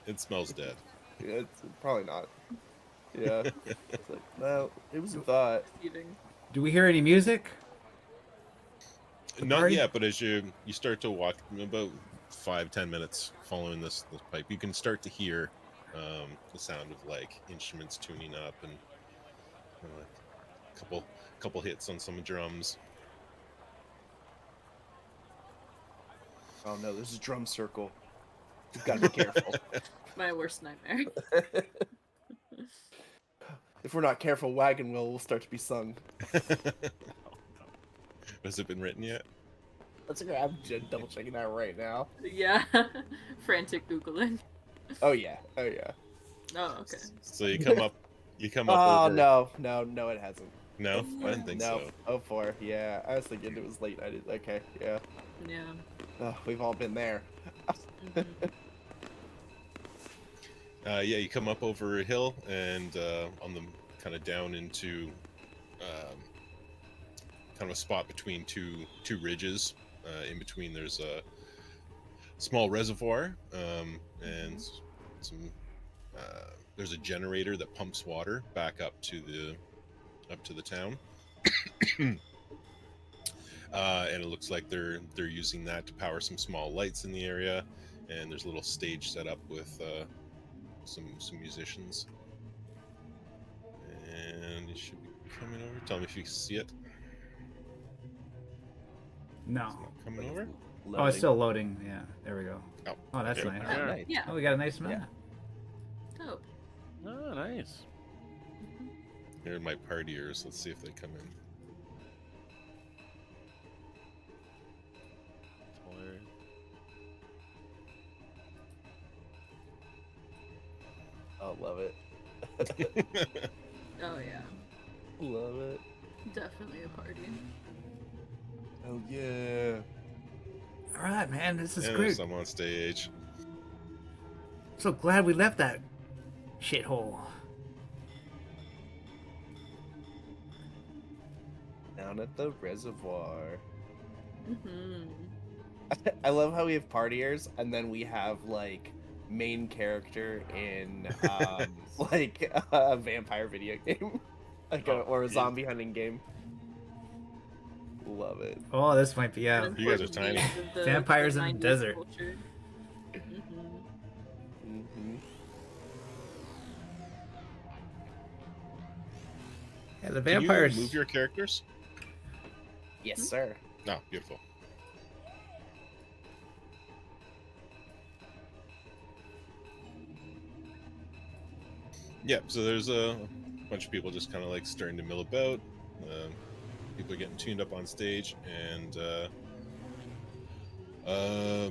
It smells dead. Yeah, it's probably not. Yeah. It's like, well, it was a thought. Eating. Do we hear any music? Not party? yet, but as you start to walk about 5-10 minutes following this pipe, you can start to hear the sound of like instruments tuning up and a couple hits on some drums. Oh no, there's a drum circle. You've got to be careful. My worst nightmare. If we're not careful, Wagon Wheel will start to be sung. Has it been written yet? That's okay. I'm double checking that right now. Yeah. Frantic Googling. Oh yeah. Oh yeah. Oh, okay. So you come up Oh over. no, it hasn't. No, I didn't think No. so. Oh 04. Yeah, I was thinking it was late. I did. Okay. Yeah. Yeah. Oh, we've all been there. Yeah, you come up over a hill and on the kind of down into kind of a spot between two ridges. In between, there's a small reservoir and some. There's a generator that pumps water back up to the town, and it looks like they're using that to power some small lights in the area. And there's a little stage set up with some musicians, and you should be coming over? Tell me if you see it. No. It's not coming over? Oh, it's still loading. Yeah, there we go. Oh, Oh, that's okay. nice. Oh, nice. Yeah. Oh, we got a nice map. Yeah. Dope. Oh, nice. Here are my partiers. Let's see if they come in. Oh, love it. Oh yeah. Love it. Definitely a party. Oh yeah. All right, man. This is And great. there's some on stage. So glad we left that shithole. Down at the reservoir. Mm-hmm. I love how we have partiers and then we have like main character in like a vampire video game, like or a zombie hunting game. Love it. Oh, this might be An You guys are important tiny. piece of the Vampires in the 90s desert. culture. Mhm. Mm-hmm. Yeah, the Can vampires. you move your characters? Yes, sir. No, beautiful. Yeah, so there's a bunch of people just kind of like starting to mill about. People are getting tuned up on stage, and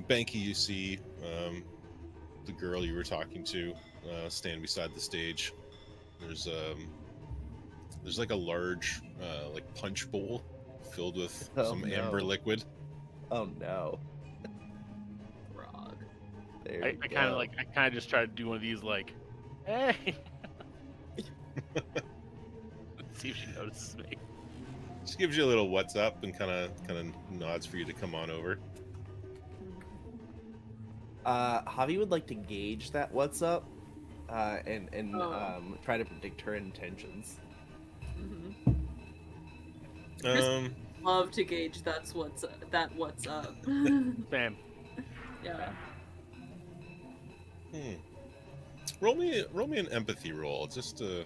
Banky, you see the girl you were talking to stand beside the stage. There's like a large like punch bowl filled with Oh, some no. amber liquid. Oh no. Grog. There I you kind of go. like, I kind of just try to do one of these, like, hey. See if she notices me. She gives you a little what's up and kind of nods for you to come on over. Javi would like to gauge that what's up, and Oh. try to predict her intentions. Mhm. Um, Love to gauge what's up. Bam. Yeah. roll me an empathy roll. Just to,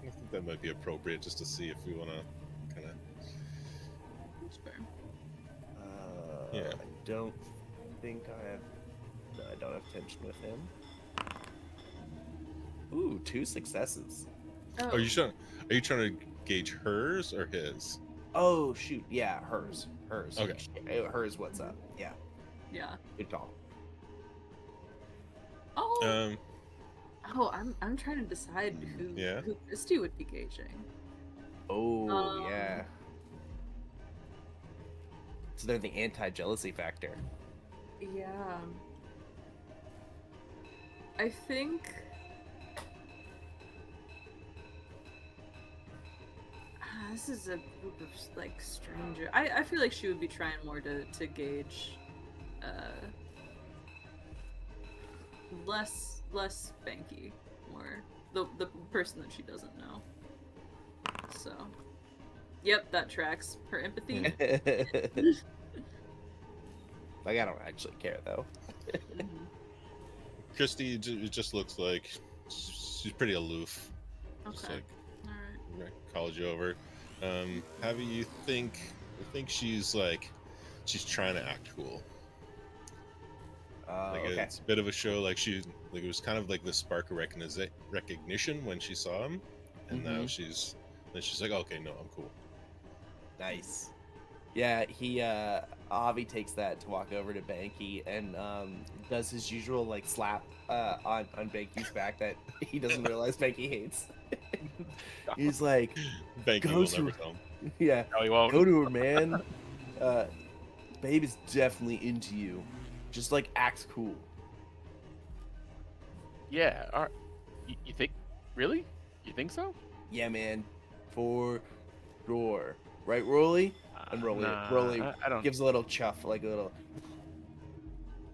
I think that might be appropriate, just to see if we want to kind of. That's fair. Yeah. I don't think I have. No, I don't have tension with him. Ooh, 2 successes. Oh, Are you trying to gauge hers or his? Oh shoot, yeah, hers. Okay. Hers. What's up? Yeah, yeah. good call. Oh, Um, I'm trying to decide Yeah. who Christy would be gauging. Oh Um, yeah. So they're the anti-jealousy factor. Yeah. I think. This is a group of like stranger. I feel like she would be trying more to gauge, less Banky, more the person that she doesn't know. So, yep, that tracks. Her empathy. Like I don't actually care though. Mhm. Christy, it just looks like she's pretty aloof. Just Okay. like All right. called you over. Javi, you think she's like she's trying to act cool. Like Okay. it's a bit of a show. Like it was kind of like the spark of recognition when she saw him, and now Mhm. she's like, okay, no, I'm cool. Nice. Yeah, Avi takes that to walk over to Banky and does his usual like slap on Banky's back that he doesn't realize Banky hates. He's like, Banky Go will to- never come. yeah, No, he won't. go to her, man. Babe is definitely into you. Just like act cool. Yeah. All right. You think? Really? You think so? Yeah, man, for sure. Right, Rolly? And Rolly I don't. gives a little chuff, like a little.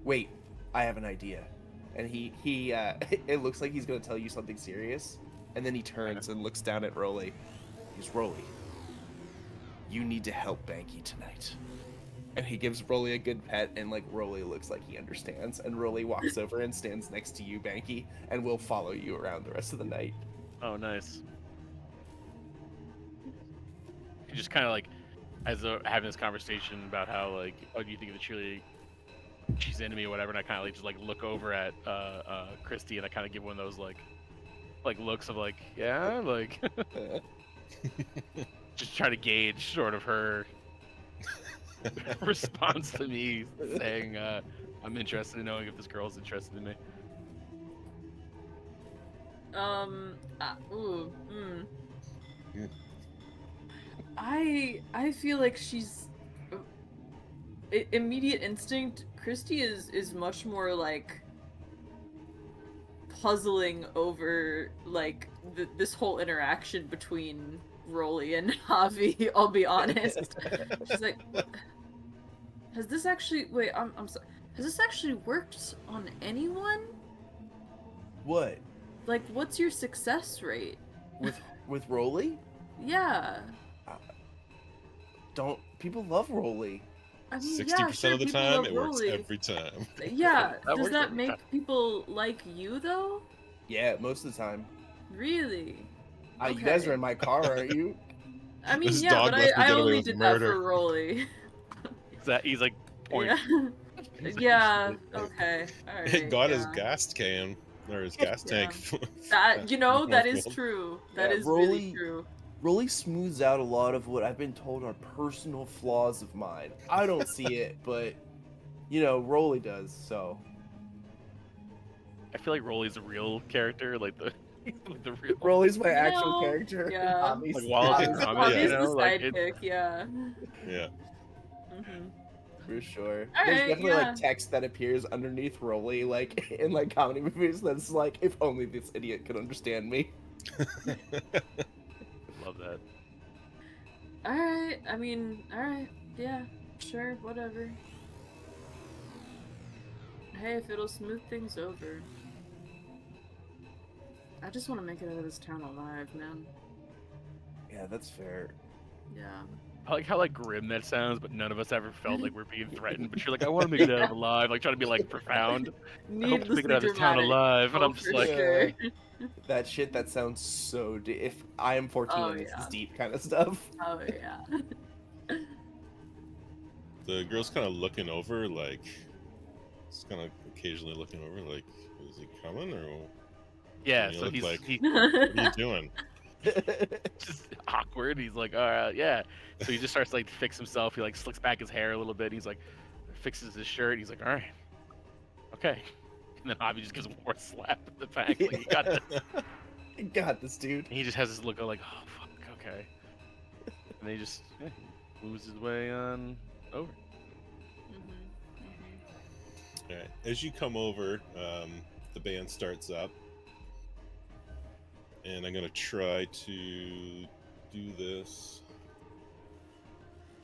Wait, I have an idea. And he it looks like he's gonna tell you something serious, and then he turns and looks down at Rolly. He's Rolly. You need to help Banky tonight. And he gives Rolly a good pet, and like Rolly looks like he understands. And Rolly walks over and stands next to you, Banky, and will follow you around the rest of the night. Oh, nice. just kind of like as having this conversation about how like, oh, do you think of the cheerleader? She's into me or whatever, and I kind of like just like look over at Christy, and I kind of give one of those like looks of like, yeah, like just try to gauge sort of her response to me saying I'm interested in knowing if this girl's interested in me. Ooh. Hmm. I feel like she's immediate instinct. Christy is much more like puzzling over like this whole interaction between Rolly and Javi. I'll be honest. She's like, has this actually? Wait, I'm sorry. Has this actually worked on anyone? What? Like, what's your success rate? With Rolly? Yeah. Don't people love Rolly? I mean, 60% yeah, sure, of the people time, love it works Rolly. every time. Yeah, That does works that every make time. people like you though? Yeah, most of the time. Really? You guys Okay. are in my car, aren't you? I mean, This yeah, dog but left me I get away only with did murder. that for Rolly. He's like point. Yeah. He's like, Yeah. Okay. All right. It got yeah. his gas can or his gas Yeah. tank. That that is Northfield. true. That Yeah, is really true. Rolly smooths out a lot of what I've been told are personal flaws of mine. I don't see it, but Rolly does. So I feel like Rolly's a real character, like the the real. Rolly's my actual No, character. yeah. Hobby's, Like, while it's in Hobby's comics, not. you Hobby's know, the like, sidekick. Yeah. Yeah. Mhm. For sure. All There's right, definitely yeah. like text that appears underneath Rolly, like in like comedy movies. That's like, if only this idiot could understand me. Love that. All right. I mean, all right. Yeah. Sure. Whatever. Hey, if it'll smooth things over. I just want to make it out of this town alive, man. Yeah, that's fair. Yeah. I like how like grim that sounds, but none of us ever felt like we're being threatened. But you're like, I want to make it out alive, like trying to be like profound. I hope to make it Needlessly out of this town dramatic. alive, and Oh, I'm just for like, sure. That shit that sounds so deep. If I am 14 Oh, and this yeah. is deep kind of stuff. Oh yeah. The girl's kind of looking over, like, just kind of occasionally looking over, like, is he coming or yeah. You So look he's like- he, what are you doing? just awkward. He's like, all right, yeah. So he just starts like to fix himself. He like slicks back his hair a little bit. He's like, fixes his shirt. He's like, all right, okay. And then Bobby just gives him more slap in the back. Like, you got this. Got this, dude. And he just has this look of like, oh fuck, okay. And then he just moves his way on over. All right. As you come over, the band starts up, and I'm gonna try to do this.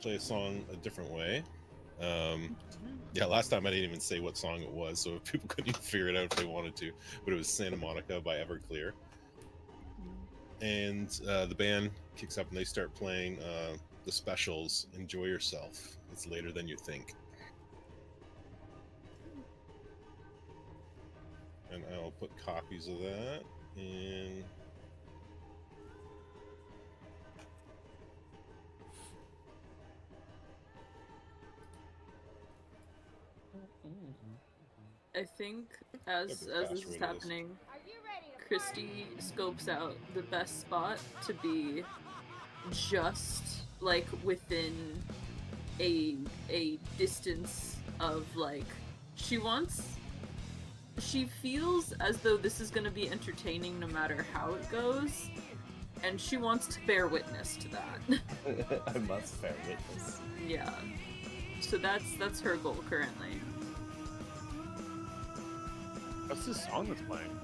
Play a song a different way. Yeah, last time I didn't even say what song it was, so people couldn't even figure it out if they wanted to. But it was Santa Monica by Everclear. And the band kicks up and they start playing the Specials, Enjoy Yourself. It's later than you think. And I'll put copies of that in. I think as Look this how is fast it is. happening, Christy scopes out the best spot to be just like within a distance of like she feels as though this is going to be entertaining no matter how it goes, and she wants to bear witness to that. I must bear witness. Yeah. So that's her goal currently. What's this song that's playing?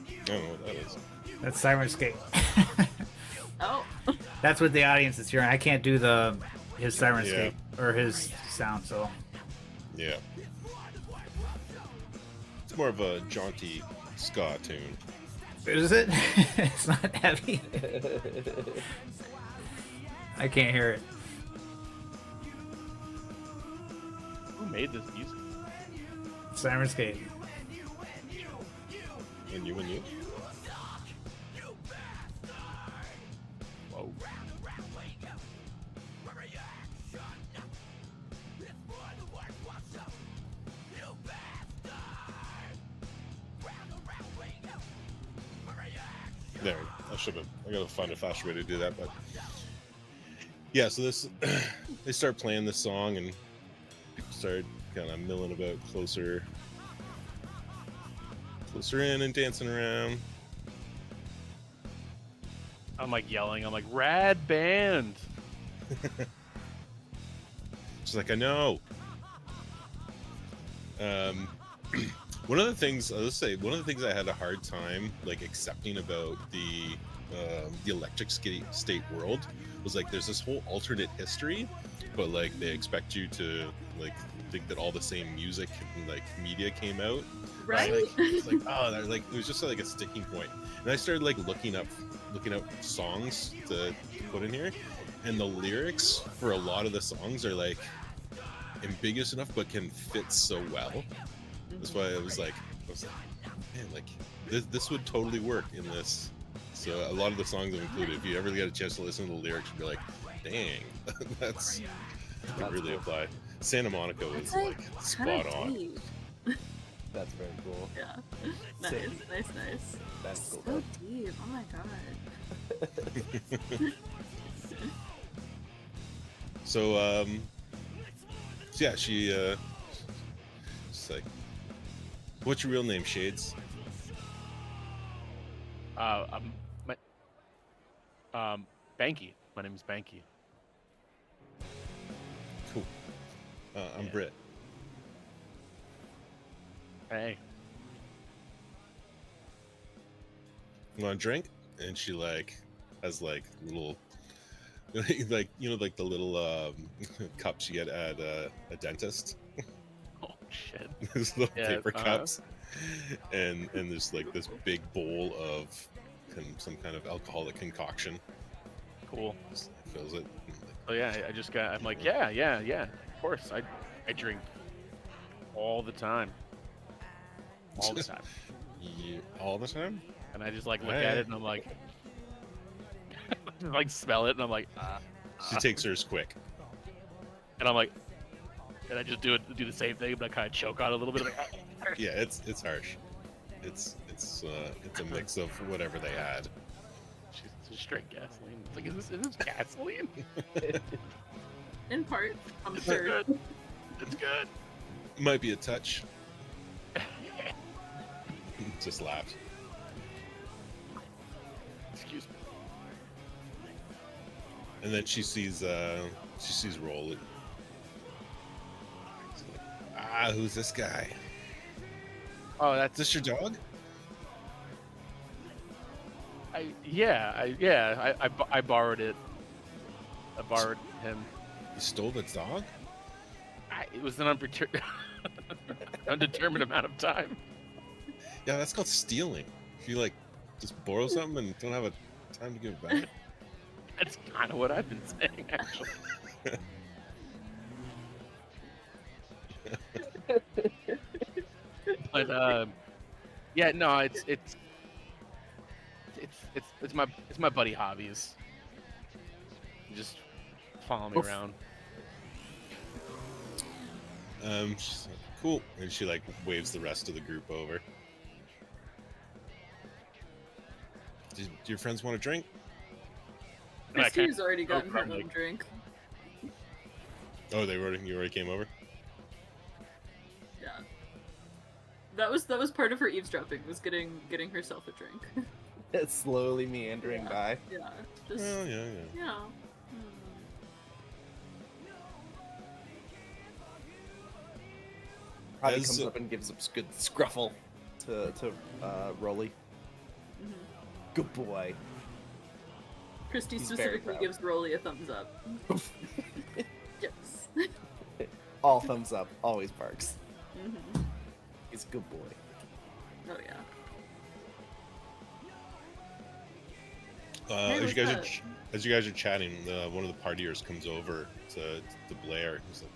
I don't know what that is. That's Sirenscape. Oh. That's what the audience is hearing. I can't do his Sirenscape or his sound, so Yeah. It's more of a jaunty ska tune. is it? It's not heavy. I can't hear it. Who made this music? Sirenscape. And you. Whoa. I gotta find a faster way to do that, but yeah. So this, they start playing this song and people start kind of milling about closer in and dancing around. I'm like yelling. I'm like, rad band. She's like, I know. One of the things one of the things I had a hard time like accepting about the Electric State world was like there's this whole alternate history, but like they expect you to like think that all the same music and like media came out. Right? It's like oh, they're like it was just like a sticking point, and I started like looking up songs to put in here, and the lyrics for a lot of the songs are like ambiguous enough but can fit so well. That's why I was like, man, like this would totally work in this. So a lot of the songs I've included, if you ever get a chance to listen to the lyrics, you'll be like, dang, that's really cool. apply. Santa Monica was That's like kinda spot on. deep. That's very cool. Yeah. Nice, Sick. nice. That's cool. So deep. Oh my god. So yeah, she's like, what's your real name, Shades? Banky. My name's Banky. Cool. I'm Yeah. Britt. Hey. You want a drink? And she like has like little like like the little cups you get at a dentist. Oh shit. Those little Yeah, paper cups, and there's like this big bowl of some kind of alcoholic concoction. Cool. Just fills it. So yeah, I'm like, yeah. Of course, I drink all the time. All the time. All the time. And I just like look Hey. at it and I'm like, like smell it and I'm like, She takes hers quick. and I'm like, and I just do the same thing, but I kind of choke on it a little bit. Like, Yeah, it's harsh. It's a mix of whatever they had. she's straight gasoline. It's like, is this gasoline? In part, I'm It's sure. good. It's good. Might be a touch. Just laughed. Excuse me. And then she sees Roll. Who's this guy? Oh, Is that's this your dog? I borrowed it. I borrowed him. You stole the dog? It was an undetermined amount of time. Yeah, that's called stealing. If you like just borrow something and don't have a time to give it back. That's kind of what I've been saying, actually. But yeah, no, it's my buddy Hobbies. Just follow me around. She's like, cool, and she like waves the rest of the group over. Do your friends want a drink? Christy's already gotten her probably. own drink. Oh, you already came over. Yeah. That was part of her eavesdropping, was getting herself a drink. It's slowly meandering by. Yeah. Just Oh yeah. yeah. Probably As- comes up and gives a good scruffle to Rolly. Mhm. Good boy. Christy He's very specifically proud. gives Rolly a thumbs up. Yes. All thumbs up. Always barks. Mhm. He's a good boy. Oh yeah. As what's you guys that? as you guys are chatting, one of the partiers comes over to Blair. He's like,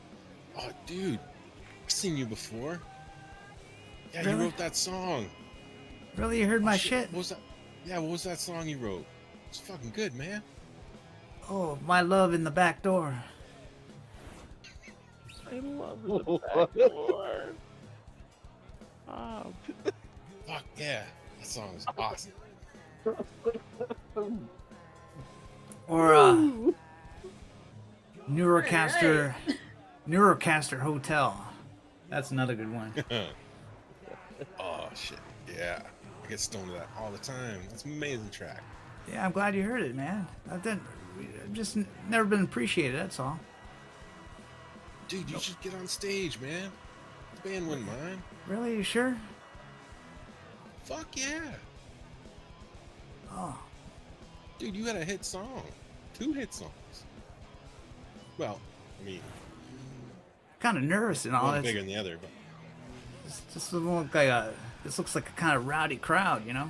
"Oh, dude, I've seen you before. Yeah, you Really? wrote that song. Really, you heard my Oh, shit? What was that? Yeah, what was that song you wrote? It's fucking good, man. Oh, my love in the back door. I love the back door. Fuck yeah, that song is awesome." Or Neurocaster Neurocaster Hotel. That's another good one. Oh shit, yeah. I get stoned to that all the time. That's an amazing track. Yeah, I'm glad you heard it, man. I've just never been appreciated. That's all. Dude, you should get on stage, man. The band wouldn't mind. Really, you sure? Fuck yeah. Oh, Dude, you had a hit song. 2 hit songs. Well, I mean, kind of nervous and all one that. bigger than the other, but This doesn't look like a. This looks like a kind of rowdy crowd, you know.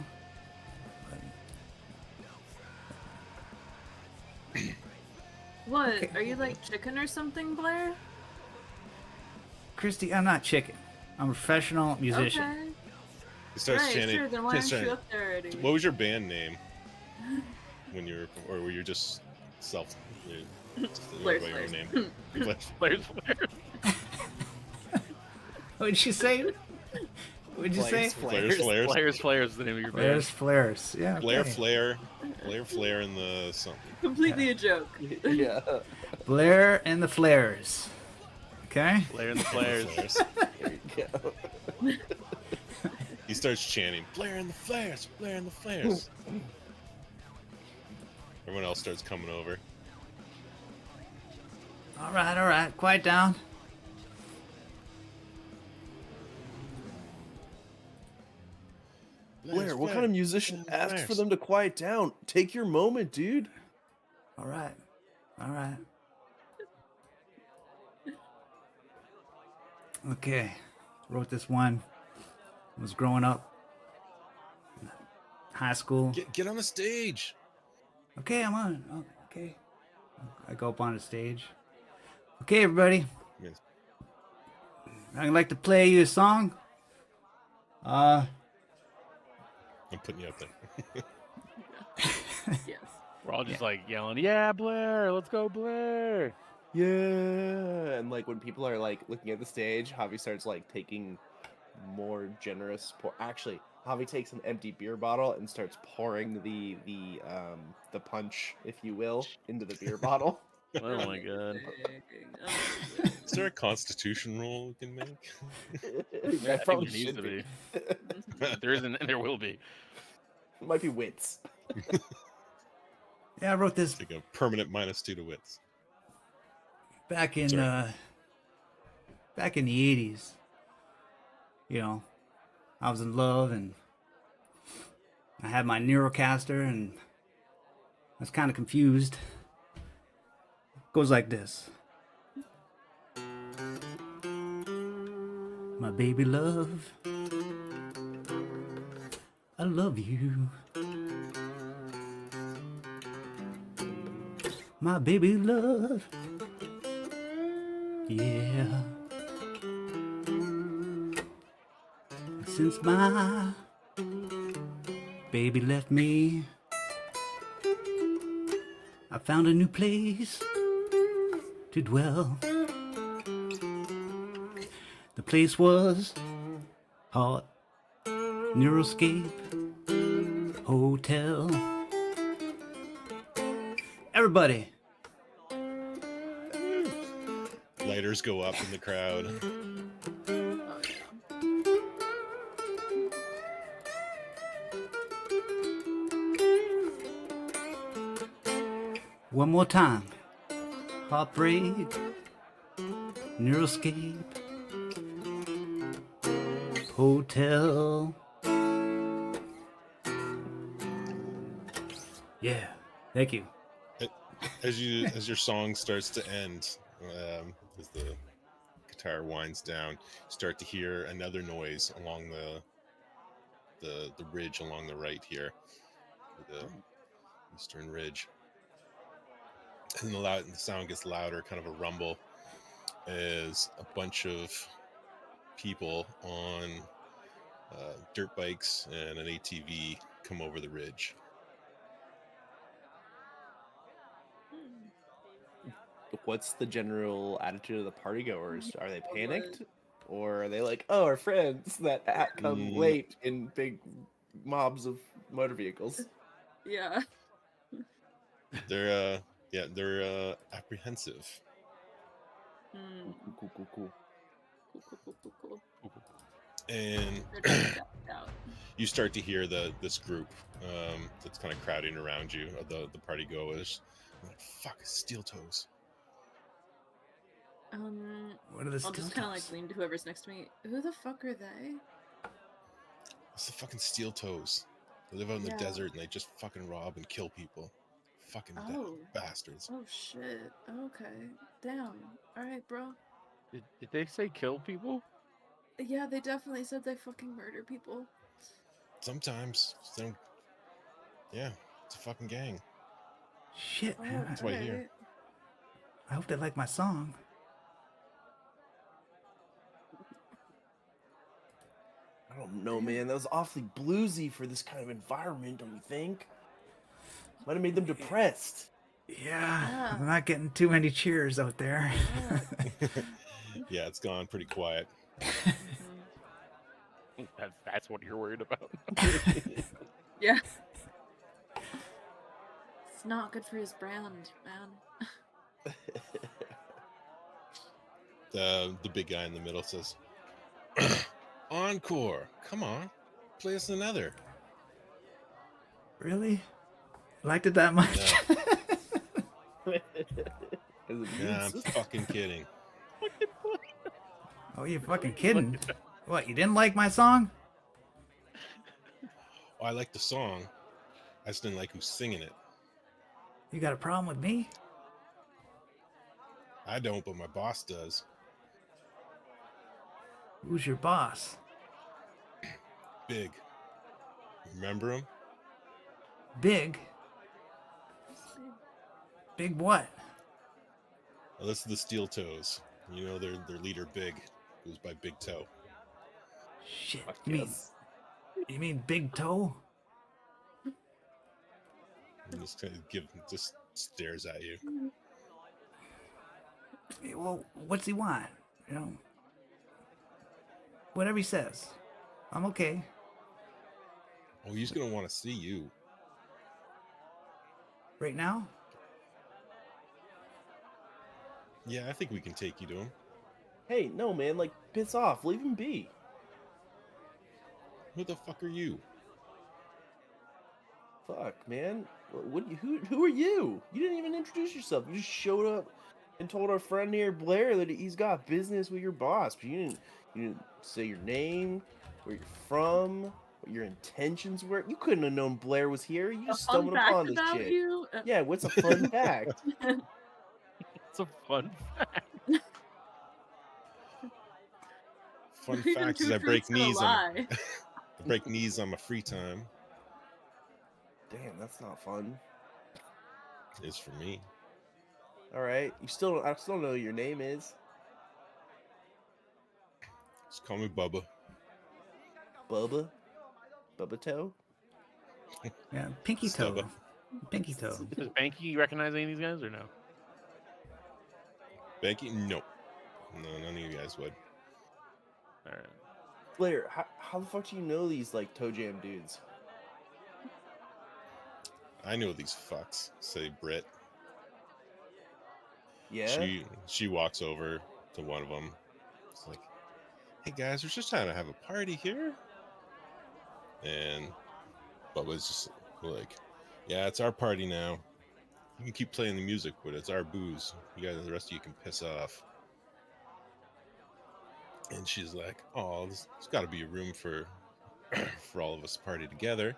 What? Okay. Are you like chicken or something, Blair? Christy, I'm not chicken. I'm a professional musician. Okay. he starts Right, chanting. sure, then why starts aren't you chanting. up there already? What was your band name when you were, or were you just self? Just Blair's by your own Flares. name. Blair's- Players, players. What'd you say? What'd you say? Flares, flares. Players, players is the name of your band. Flares, flares. Yeah. Blair, okay. Blair, Flare, and the something. Completely a joke. Yeah. Blair and the Flares. Okay. Blair and the players. Flares. There you go. He starts chanting, Blair and the Flares, Blair and the Flares. Everyone else starts coming over. All right. Quiet down. Blair, what kind of musician Blair and the asked for Flares. them to quiet down? Take your moment, dude. All right. Okay. Wrote this one. I was growing up. High school. Get on the stage. Okay, I'm on. Oh, okay. I go up on the stage. Okay, everybody. Yes. I'd like to play you a song. I'm putting you up there. Yes. We're all just like yelling, "Yeah, Blair, let's go, Blair!" Yeah. And like when people are like looking at the stage, Javi starts like taking more generous actually, Javi takes an empty beer bottle and starts pouring the punch, if you will, into the beer bottle. Oh my god. Is there a constitution rule we can make? Yeah, I think probably there needs should to be. be. There isn't, and there will be. It might be wits. Yeah, I wrote this Take a permanent -2 to wits. back in Sorry. back in the 80s. You know, I was in love and I had my Neurocaster and I was kind of confused. Goes like this. My baby love, I love you. My baby love, yeah. Since my baby left me, I found a new place to dwell. The place was Hot Neuroscape Hotel. Everybody, Lighters go up in the crowd. one more time. Heartbreak, Neuroscape Hotel. Yeah, thank you. As your song starts to end, as the guitar winds down, you start to hear another noise along the ridge along the right here, the eastern ridge, and the sound gets louder, kind of a rumble, as a bunch of people on dirt bikes and an ATV come over the ridge. What's the general attitude of the partygoers? Are they panicked? Or are they like, oh, our friends that come late in big mobs of motor vehicles? Yeah. They're apprehensive. Hmm. Cool, cool, cool. Cool. And They're just stepped out. you start to hear this group that's kind of crowding around you, the party goers. Like, fuck, steel toes. What are the I'll steel just kind of like toes? lean to whoever's next to me. Who the fuck are they? It's the fucking steel toes. They live out in the Yeah. desert and they just fucking rob and kill people. Fucking Oh. bastards. Oh shit. Okay. Damn. All right, bro. Did they say kill people? Yeah, they definitely said they fucking murder people. Sometimes, yeah, it's a fucking gang. Shit, Oh, man. That's why I hear. alright. I hope they like my song. I don't know, man. That was awfully bluesy for this kind of environment, don't you think? Might have made them depressed. Yeah, Yeah. I'm not getting too many cheers out there. Yeah, it's gone pretty quiet. That's what you're worried about. Yeah. It's not good for his brand, man. The big guy in the middle says, "Encore! Come on, play us another." Really? Liked it that much? No, As a yeah, I'm system. fucking kidding. Oh, you're fucking kidding. What, you didn't like my song? Oh, I like the song. I just didn't like who's singing it. You got a problem with me? I don't, but my boss does. Who's your boss? Big. Remember him? Big? Big what? Well, this is the Steel Toes. You know their leader, Big, goes by Big Toe. Shit. I You mean, guess. you mean Big Toe? And just stares at you. Well, what's he want? You know? Whatever he says. I'm okay. Oh, he's gonna want to see you. Right now? Yeah, I think we can take you to him. Hey, no, man. Like, piss off. Leave him be. Who the fuck are you? Fuck, man. What? Who are you? You didn't even introduce yourself. You just showed up and told our friend here, Blair, that he's got business with your boss. But you didn't say your name, where you're from, what your intentions were. You couldn't have known Blair was here. You A just fun stumbled fact upon this about chick. you. Yeah, what's a fun fact? It's a fun fact. Fun Not even fact is two I break truths and a knees lie. I break knees on my free time. Damn, that's not fun. Is for me. All right, I still don't know what your name is. Just call me Bubba. Bubba, Bubba Toe. Yeah, Pinky Toe. Stubba. Pinky Toe. Does Banky recognize any of these guys or no? Becky? Nope. No, none of you guys would. All right. Blair, how the fuck do you know these like toe jam dudes? I know these fucks, say Britt. Yeah. She walks over to one of them. It's like, "Hey guys, we're just trying to have a party here." And Bubba's just like, "Yeah, it's our party now. You can keep playing the music, but it's our booze. You guys, the rest of you can piss off." And she's like, "Oh, there's got to be a room for for all of us to party together."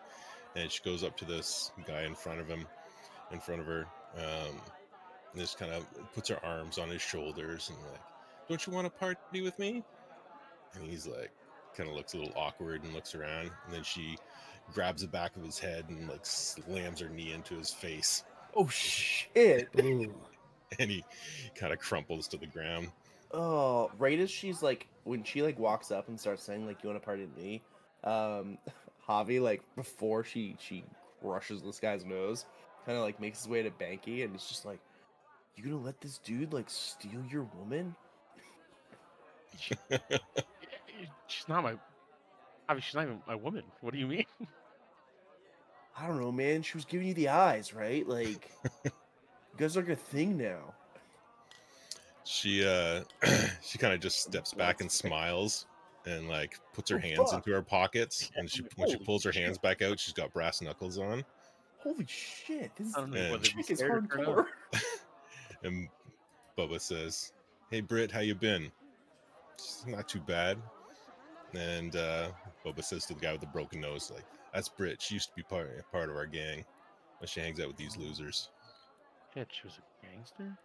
And she goes up to this guy in front of her, and just kind of puts her arms on his shoulders and like, "Don't you want to party with me?" And he's like, kind of looks a little awkward and looks around, and then she grabs the back of his head and like slams her knee into his face, Oh shit. Ooh. and he kind of crumples to the ground. Oh, right as she's like when she like walks up and starts saying like you want to party with me, um, Javi like before she crushes this guy's nose, kind of like makes his way to Banky and it's just like, you gonna let this dude like steal your woman? She's not my. I mean, she's not even my woman. What do you mean? I don't know, man. She was giving you the eyes, right? Like, you guys are like a thing now. She she kind of just steps back and smiles and like puts her Oh, hands fuck. into her pockets. And when she Holy pulls her hands shit. back out, she's got brass knuckles on. Holy shit. This I don't know And- whether to be chick is scared or not. hardcore. And Bubba says, "Hey Britt, how you been?" "It's not too bad." And Bubba says to the guy with the broken nose, like, "That's Britt. She used to be part of our gang. But she hangs out with these losers." Shit, she was a gangster.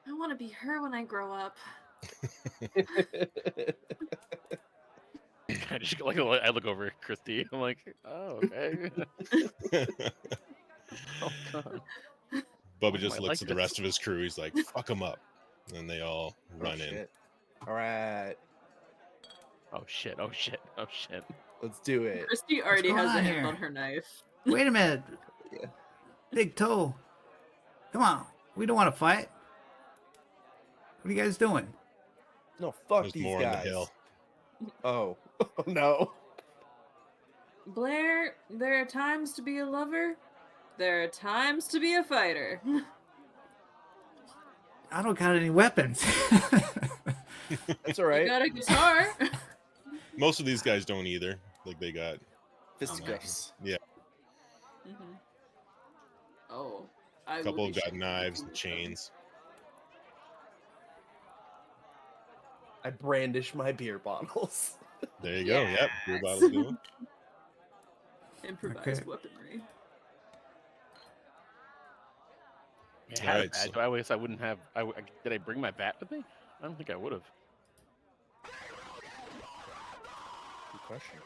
I want to be her when I grow up. I just like I look over at Christy. I'm like, oh okay. Oh god. Bubba Why just am I looks like at the this? rest of his crew. He's like, "Fuck them up," and they all run in. All right. Oh shit. Oh shit. Oh shit. Let's do it. Christy already going has a on hand here? on her knife. Wait a minute. Yeah. Big toe. Come on. We don't want to fight. What are you guys doing? No, fuck There's these more guys. on the hill. Oh. Oh, no. Blair, there are times to be a lover. There are times to be a fighter. I don't got any weapons. That's all You right. got a guitar. Most of these guys don't either. Like they got Fisticuffs. yeah, Mhm. Oh, I a would couple be got shaking knives with and them. chains. I brandish my beer bottles. There you go. Yep, beer Yes. bottles going. Improvised Okay. weaponry. I had a Alright, badge, so- but I guess I wouldn't have. Did I bring my bat with me? I don't think I would have. Good question.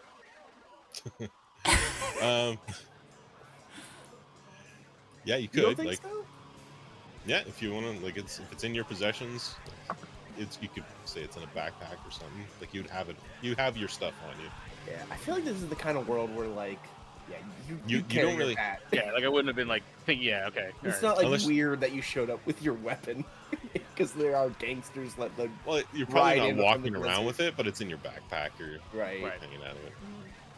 Yeah, you You could don't think like so? yeah, if you want to like if it's in your possessions, you could say it's in a backpack or something. Like you have your stuff on you. Yeah, I feel like this is the kind of world where, like, yeah, You- you you carry don't your really- bat. Yeah, like I wouldn't have been like, yeah, okay. It's alright. not like Unless- weird that you showed up with your weapon, because there are gangsters that like Well, you're Ride probably in not from the walking around desert. with it, but it's in your backpack or right. Right. hanging out of it.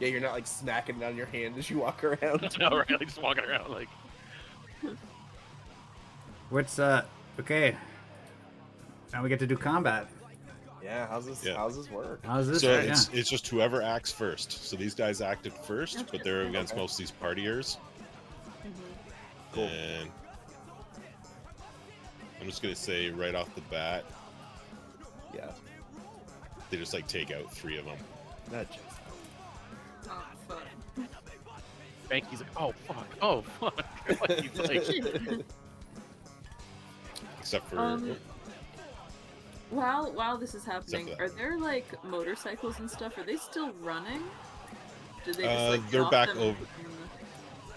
Yeah, you're not like smacking it on your hand as you walk around. No, right? Like just walking around like. What's okay. Now we get to do combat. Yeah, how's this? Yeah. How's this work? How's this? So right? it's just whoever acts first. So these guys acted first, but they're against Okay. most of these partiers. Cool. And I'm just gonna say right off the bat, Yeah, they just like take out 3 of them. that just. Oh, fuck. Banky's like, oh fuck. Like, he's like, Except for While this is happening, that. are there like motorcycles and stuff? Are they still running? Did they just like they're drop back them and over- put them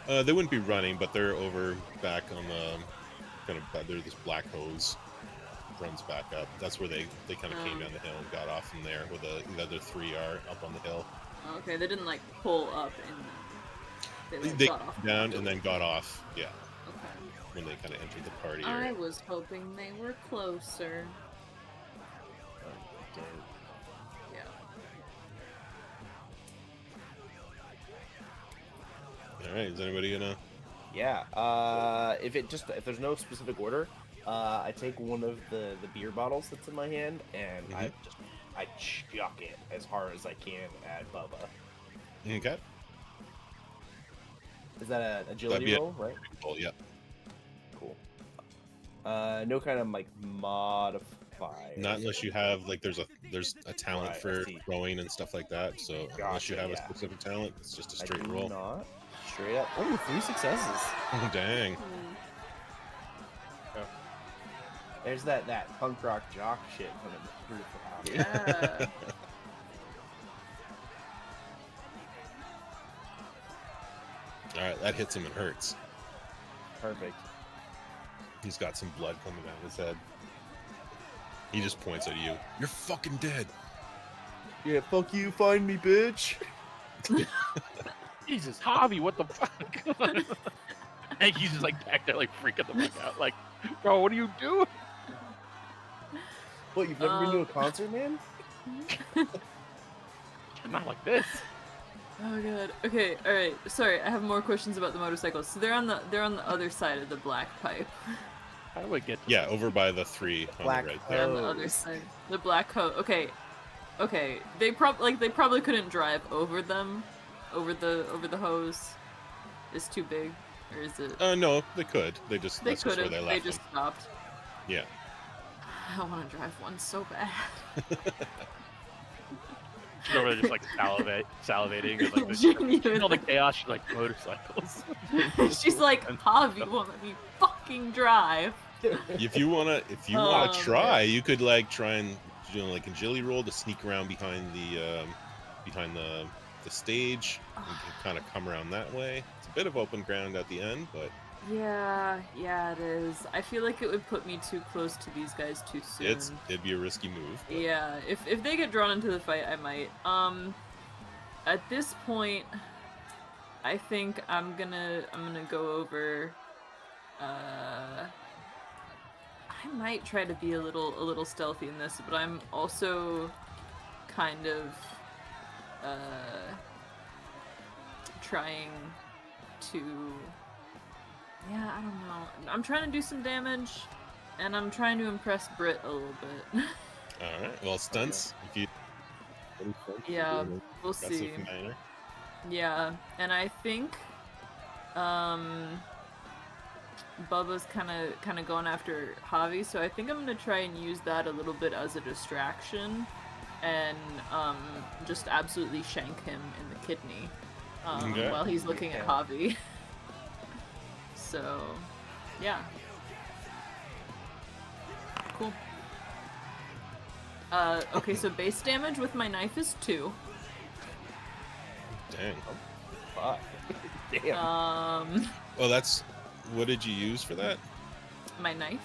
in the- they wouldn't be running, but they're over back on the kind of there's this black hose runs back up. That's where they kind of came down the hill and got off from there. Where the other 3 are up on the hill. Oh, okay, they didn't like pull up and they like They got off. down and then got off. Yeah, Okay. when they kind of entered the party I area. was hoping they were closer. Yeah. All right, is anybody gonna? Yeah. If there's no specific order, I take one of the beer bottles that's in my hand and I chuck it as hard as I can at Bubba. Okay. Is that an That'd agility be it. roll, right? Well, yeah. Cool. No kind of like modifier. Not unless you have like there's a talent Right, I for see. throwing and stuff like that. So unless you Gotcha, have yeah. a specific talent, it's just a I straight do roll. not. Straight up. Oh, 3 successes. Dang. There's that punk rock jock shit coming through for Howie. Yeah. All right, that hits him and hurts. Perfect. He's got some blood coming out of his head. He just points at you. You're fucking dead. Yeah, fuck you, find me, bitch. Jesus, Javi, what the fuck? And he's just like back there, like freaking the fuck out. Like, bro, what are you doing? What, you've never been to a concert, man? Not like this. Oh god. Okay, alright. Sorry, I have more questions about the motorcycles. So they're on the other side of the black pipe. How do I get to Yeah, over by the 3 on Black the right They're there. on the other Hose. side. The black hose. Okay. Okay. They probably couldn't drive over them. Over the hose. It's too big. Or is it? No, they could. That's just They where could have. they They left just them. stopped. Yeah. I want to drive one so bad. She's over there just like salivating and like Genuinely. all the chaos. She's like motorcycles. She's like, Javi won't let me fucking drive. If you wanna Oh, try, you could like try and like agility roll to sneak around behind the stage and kind of come around that way. It's a bit of open ground at the end, but Yeah, it is. I feel like it would put me too close to these guys too soon. it'd be a risky move. But Yeah, if they get drawn into the fight, I might. At this point, I think I'm gonna go over. I might try to be a little stealthy in this, but I'm also kind of trying to. Yeah, I don't know. I'm trying to do some damage, and I'm trying to impress Britt a little bit. all right, well, stunts. If you Yeah, we'll that's a see. minor. Yeah, and I think Bubba's kind of going after Javi, so I think I'm gonna try and use that a little bit as a distraction, and just absolutely shank him in the kidney Okay. while he's looking at Javi. So, yeah. Cool. Okay, so base damage with my knife is 2. Dang. Fuck. Damn. Oh, that's what did you use for that? My knife.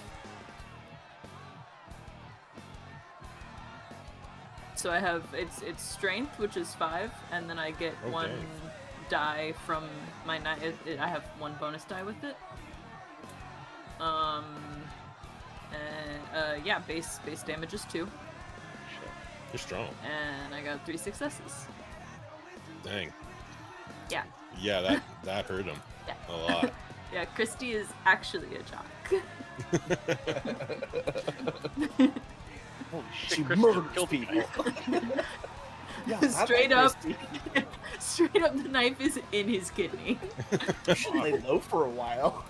So I have it's strength, which is 5, and then I get Oh, 1 dang. die from my knife. I have 1 bonus die with it. And yeah, base damage is 2, You're strong. and I got 3 successes. Dang. Yeah, Yeah, that hurt him Yeah. a lot. yeah. Christy is actually a jock. Holy She shit, Chris murders killed people. Yeah, I Straight like up. Christy. Straight up, the knife is in his kidney. You should lay low for a while.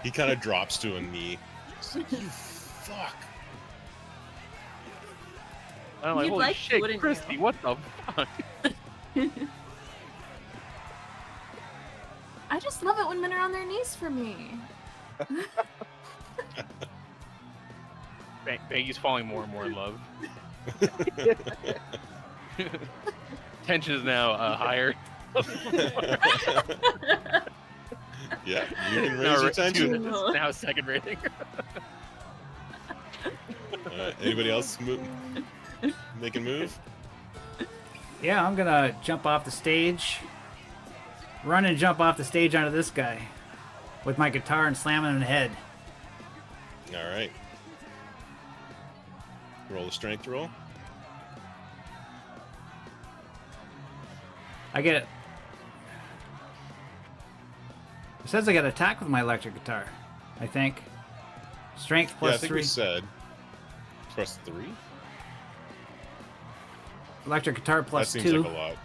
He kind of drops to a knee. Just like, you fuck. I'm like, You'd holy like to, shit, wouldn't Christy, you? what the fuck? I just love it when men are on their knees for me. Baggy's falling more and more in love. Tension is now higher. Yeah, you can Now raise your ra- tension. it's now second rating. Anybody else make a move? Yeah, I'm gonna jump off the stage. Run and jump off the stage onto this guy. With my guitar and slam him in the head. All right. Roll a strength roll. I get it. It says I got attack with my electric guitar. I think. Strength Yeah, I plus think 3. we said plus 3. Electric guitar plus that seems 2. like a lot.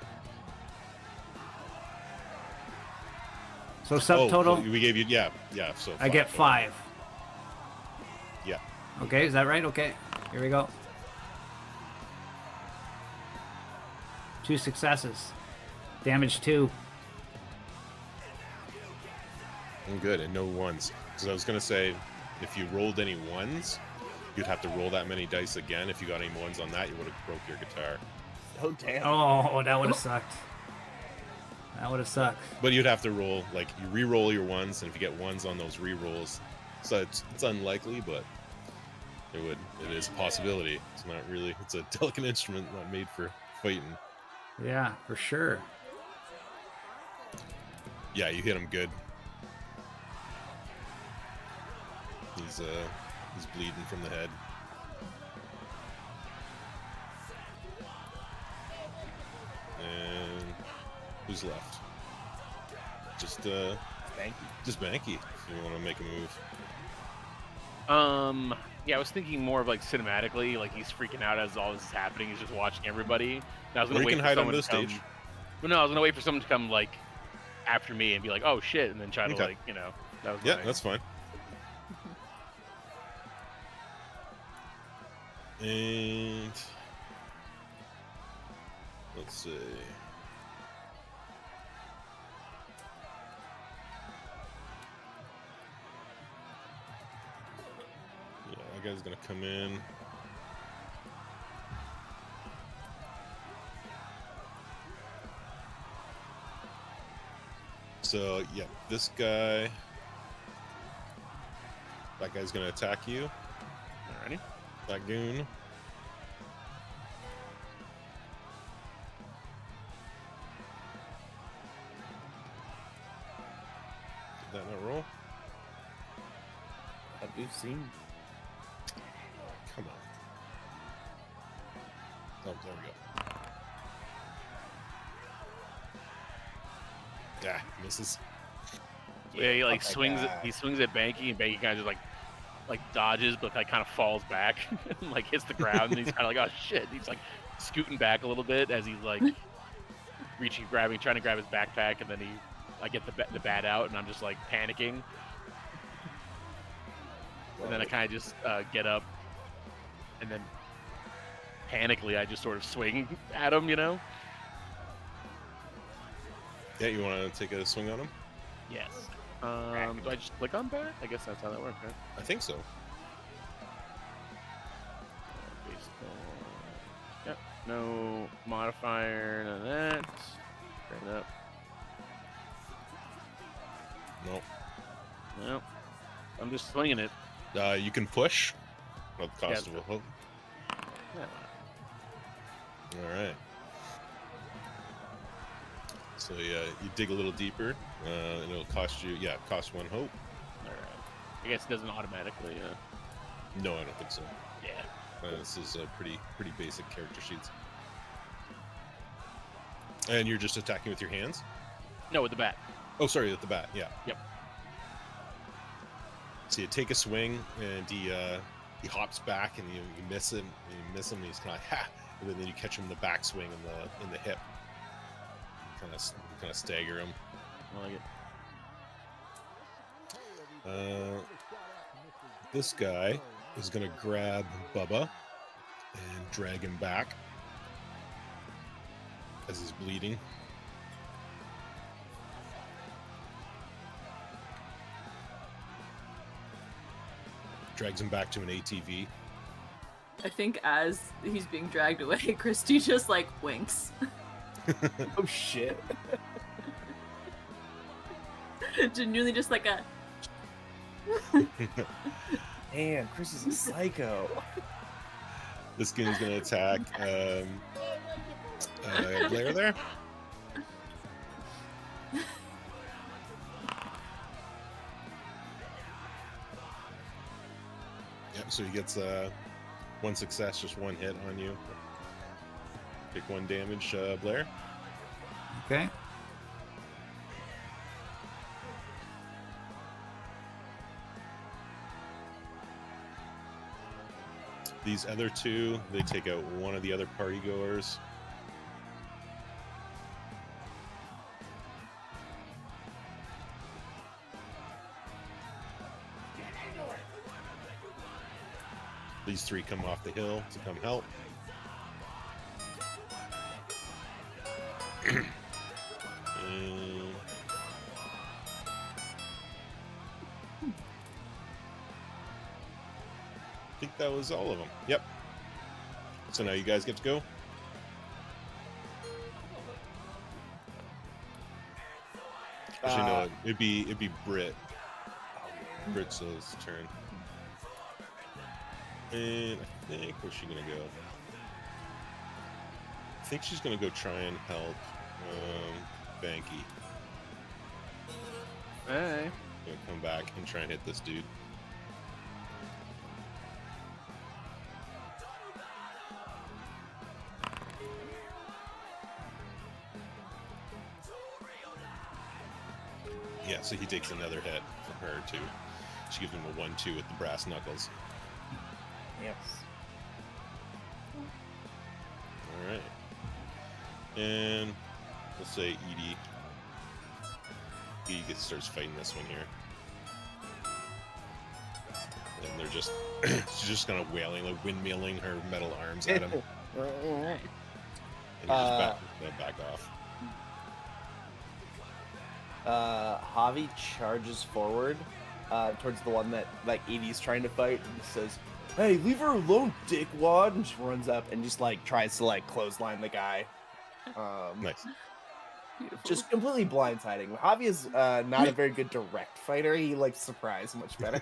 So subtotal, we gave you yeah. So I get 5. Yeah. Okay, is that right? Okay, here we go. 2 successes. Damage 2. I'm good, and no ones. Because I was gonna say, if you rolled any ones, you'd have to roll that many dice again. If you got any ones on that, you would have broke your guitar. Oh damn. Oh, that would have sucked. That would have sucked. But you'd have to roll like you re-roll your ones, and if you get ones on those re-rolls, so it's unlikely, but it is a possibility. It's not really. It's a delicate instrument, not made for fighting. Yeah, for sure. Yeah, you hit him good. He's bleeding from the head. who's left? Just Thank you. just Banky if you want to make a move. Yeah, I was thinking more of like cinematically, like he's freaking out as all this is happening. He's just watching everybody. And I was Or gonna you wait can for hide someone under the to come. stage. Well, no, I was gonna wait for someone to come like after me and be like, "Oh shit," and then try to Okay. like, you know, that was Yeah, my... that's fine. And let's see. Yeah, that guy's gonna come in. So yeah, this guy. That guy's gonna attack you. Alrighty. That goon. Did that not roll? I do see. Come on. Oh, there we go. Yeah, misses. Yeah, he like fuck that swings. guy. He swings at Banky, and Banky kind of just like dodges, but like kind of falls back and like hits the ground. And he's kind of like, "Oh shit!" He's like scooting back a little bit as he's like reaching, grabbing, trying to grab his backpack, and then I get the bat out, and I'm just like panicking. And then I kind of just get up, and then panically I just sort of swing at him, you know? Yeah, you want to take a swing on him? Yes. Do I just click on bat? I guess that's how that works, right? I think so. Baseball. Yep. No modifier, none of that. Grab it up. Nope. No. I'm just swinging it. You can push. At the cost Yeah, of a hope. Yeah. All right. So yeah, you dig a little deeper, and it'll cost you. Yeah, cost 1 hope. Alright. I guess it doesn't automatically, No, I don't think so. yeah. This is pretty basic character sheets. And you're just attacking with your hands? No, with the bat. Oh, sorry, at the bat. Yeah. Yep. So you take a swing, and he hops back, and you miss him. And you miss him, and he's kind of ha, and then you catch him in the backswing in the hip. Kind of stagger him. I like it. This guy is gonna grab Bubba and drag him back as he's bleeding. Drags him back to an ATV. I think as he's being dragged away, Christy just like winks. Oh shit. Genuinely just like a Man, Chris is a psycho. This game's gonna attack Blair there. Yep, so he gets 1 success, just 1 hit on you. Take 1 damage, Blair. Okay. These other 2, they take out 1 of the other party goers. These 3 come off the hill to come help. And I think that was all of them. Yep. So now you guys get to go. Actually, no, it'd be Brit. Brit's turn. And I think where's she gonna go? I think she's gonna go try and help Banky. Hey. Gonna come back and try and hit this dude. Yeah, so he takes another hit from her too. She gives him a 1-2 with the brass knuckles. Yes. All right. And let's say Edie. Edie starts fighting this one here. And they're just, she's just kind of wailing, like windmilling her metal arms at him. And he just back off. Javi charges forward towards the one that like Edie's trying to fight and says, "Hey, leave her alone, dickwad!" And she runs up and just like tries to like clothesline the guy. Nice. Beautiful. Just completely blindsiding. Javi is not a very good direct fighter. He likes surprise much better.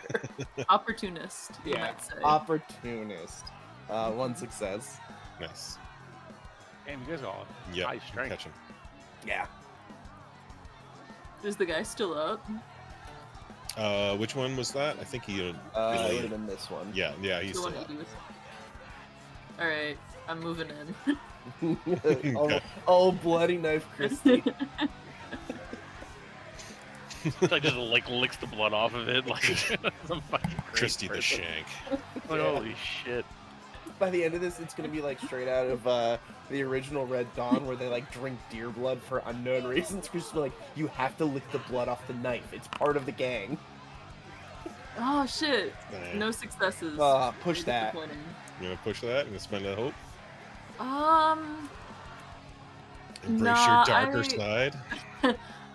Opportunist, you might say. Opportunist. One success. Nice. Damn, you guys all Yeah, high strength. catch him. Yeah. Is the guy still up? Which one was that? I think he. It would have been this one. Yeah, he's The still one up. he was. All right, I'm moving in. oh, bloody knife, Christy. It's like just like licks the blood off of it, like some fucking Christy the person. Shank. Like, holy shit! By the end of this, it's gonna be like straight out of the original Red Dawn, where they like drink deer blood for unknown reasons. Just like, you have to lick the blood off the knife. It's part of the gang. Oh shit! Dang. No successes. Push that. Disappointing. You want to push that and spend a hope? Embrace Nah, your darker side.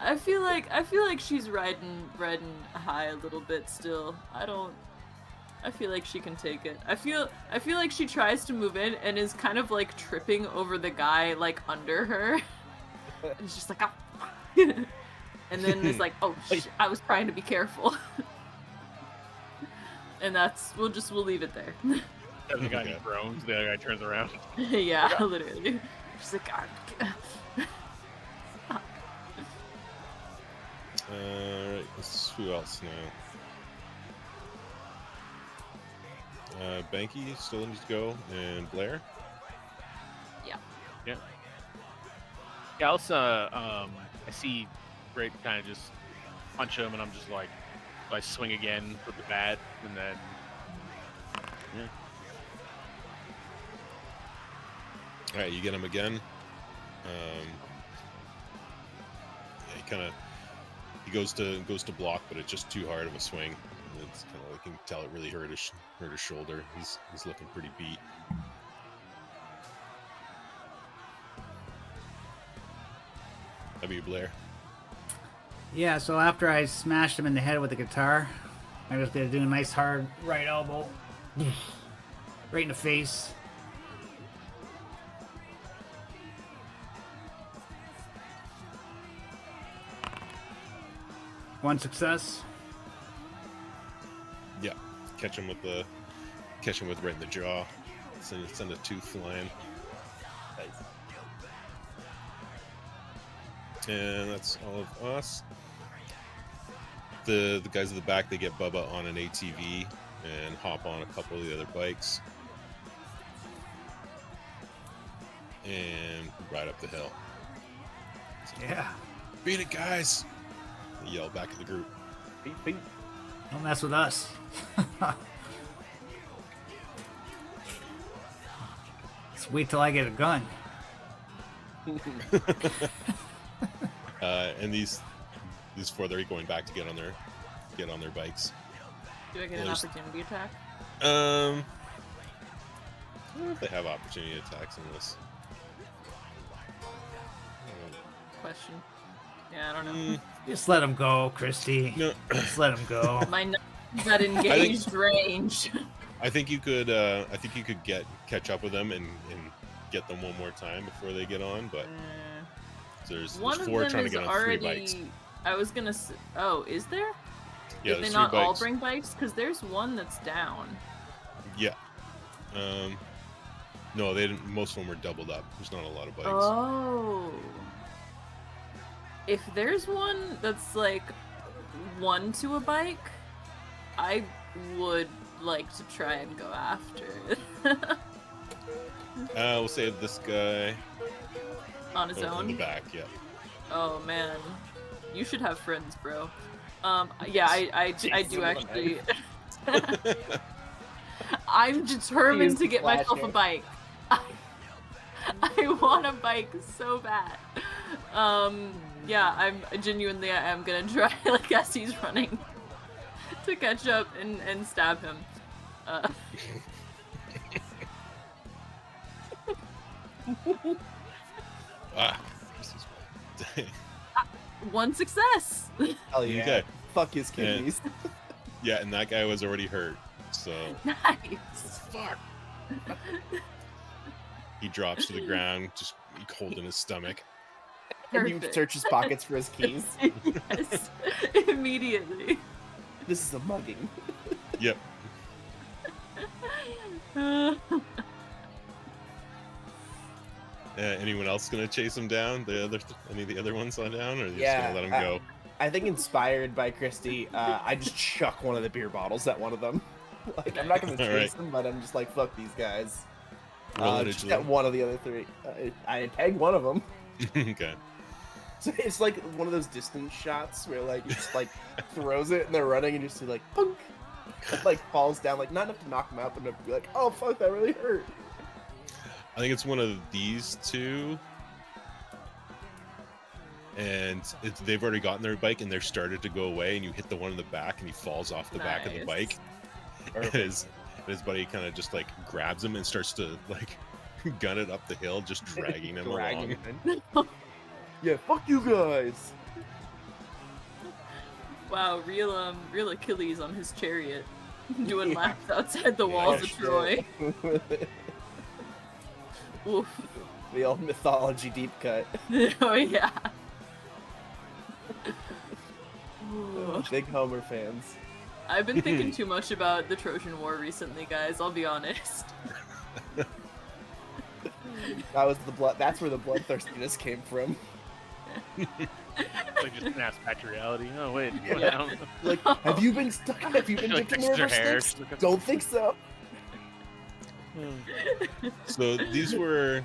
I feel like she's riding high a little bit still. I feel like she can take it. I feel like she tries to move in and is kind of like tripping over the guy like under her. And it's just like, ah. And then it's like, oh shit, I was trying to be careful. And we'll leave it there. The guy Okay. groans. The other guy turns around. Yeah, literally. She's like, ah. Alright, who else now? Banky still needs to go, and Blair. Yeah, also, I see Rick kind of just punch him, and I'm just like, I swing again with the bat, and then, yeah. Alright, you get him again. Yeah, he goes to block, but it's just too hard of a swing. And it's kind of like, you can tell it really hurt his shoulder. He's looking pretty beat. How about you, Blair? Yeah, so after I smashed him in the head with the guitar, I was gonna do a nice hard right elbow. Right in the face. One success. Yeah, catch him with right in the jaw. Send a tooth flying. Nice. And that's all of us. The guys at the back, they get Bubba on an ATV and hop on a couple of the other bikes and ride up the hill. Yeah. Beat it, guys! They yell back at the group. Beat. Don't mess with us. Just wait till I get a gun. And these four, they're going back to get on their bikes. Do I get an There's- opportunity attack? I don't know if they have opportunity attacks in this. Question. Yeah, I don't know. Just let him go, Christy. No, Just let him go. My knife is at engaged range. I think you could catch up with them and get them one more time before they get on, but there's One of four them trying to is get on already. 3 bikes. I was gonna. Oh, is there? Yeah, Did they there's 3 not all bikes. bring bikes? Because there's one that's down. Yeah. No, they didn't. Most of them were doubled up. There's not a lot of bikes. Oh. If there's one that's like 1 to a bike, I would like to try and go after it. We'll save this guy. On his In the own. back, yeah. Oh man, you should have friends, bro. Yeah, I Jesus, do what a actually. knife. I'm determined Use to the get myself a flashlight. bike. I want a bike so bad. Yeah, I am gonna try, like, as he's running, to catch up and stab him. Uh, Ah. This is- one success. Hell yeah. Okay. Fuck his kidneys. Yeah, and that guy was already hurt. So Nice. fuck. He drops to the ground, just holding his stomach. And you Perfect. search his pockets for his keys. Yes, immediately. This is a mugging. Yep. Anyone else gonna chase him down? Any of the other ones on down, or are you just gonna let him go? I think inspired by Christy, I just chuck one of the beer bottles at one of them. Like, I'm not gonna chase Alright. them, but I'm just like, fuck these guys. Roll it Just at at one of the other three. I tagged one of them. Okay. So it's like one of those distance shots where like you just like throws it and they're running and you see like punk, it, like falls down, like not enough to knock them out, but enough to be like, oh fuck, that really hurt. I think it's one of these two. And they've already gotten their bike and they're started to go away, and you hit the one in the back and he falls off the back of the Nice. bike. And his buddy kind of just like grabs him and starts to like gun it up the hill, just dragging him along. him. Yeah, fuck you guys. Wow, real Achilles on his chariot, doing laps outside the walls of Troy. Oof. The old mythology deep cut. Oh yeah. Ooh. Big Homer fans. I've been thinking too much about the Trojan War recently, guys. I'll be honest. That was the blood. That's where the bloodthirstiness came from. Like just mass reality. Oh wait, Yeah. yeah. Like, have you been stuck? Have you been Like dipped in extra river hair. sticks? Don't think so. So these were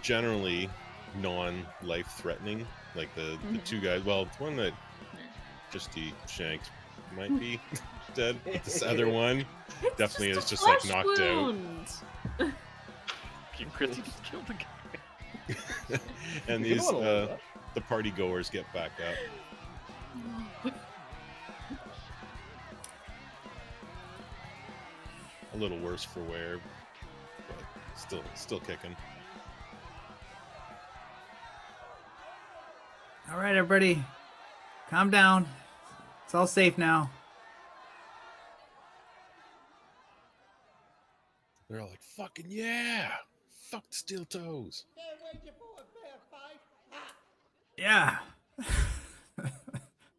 generally non-life threatening. Like the two guys. Well, the one that just he shanked might be dead. But this other one It's definitely is a just like flesh knocked out. wound. Keep Christy just killed the guy. And You these don't wanna live the party goers get back up. A little worse for wear, but still kicking. All right, everybody, calm down. It's all safe now. They're all like, "Fucking yeah! Fuck the steel toes!" Yeah.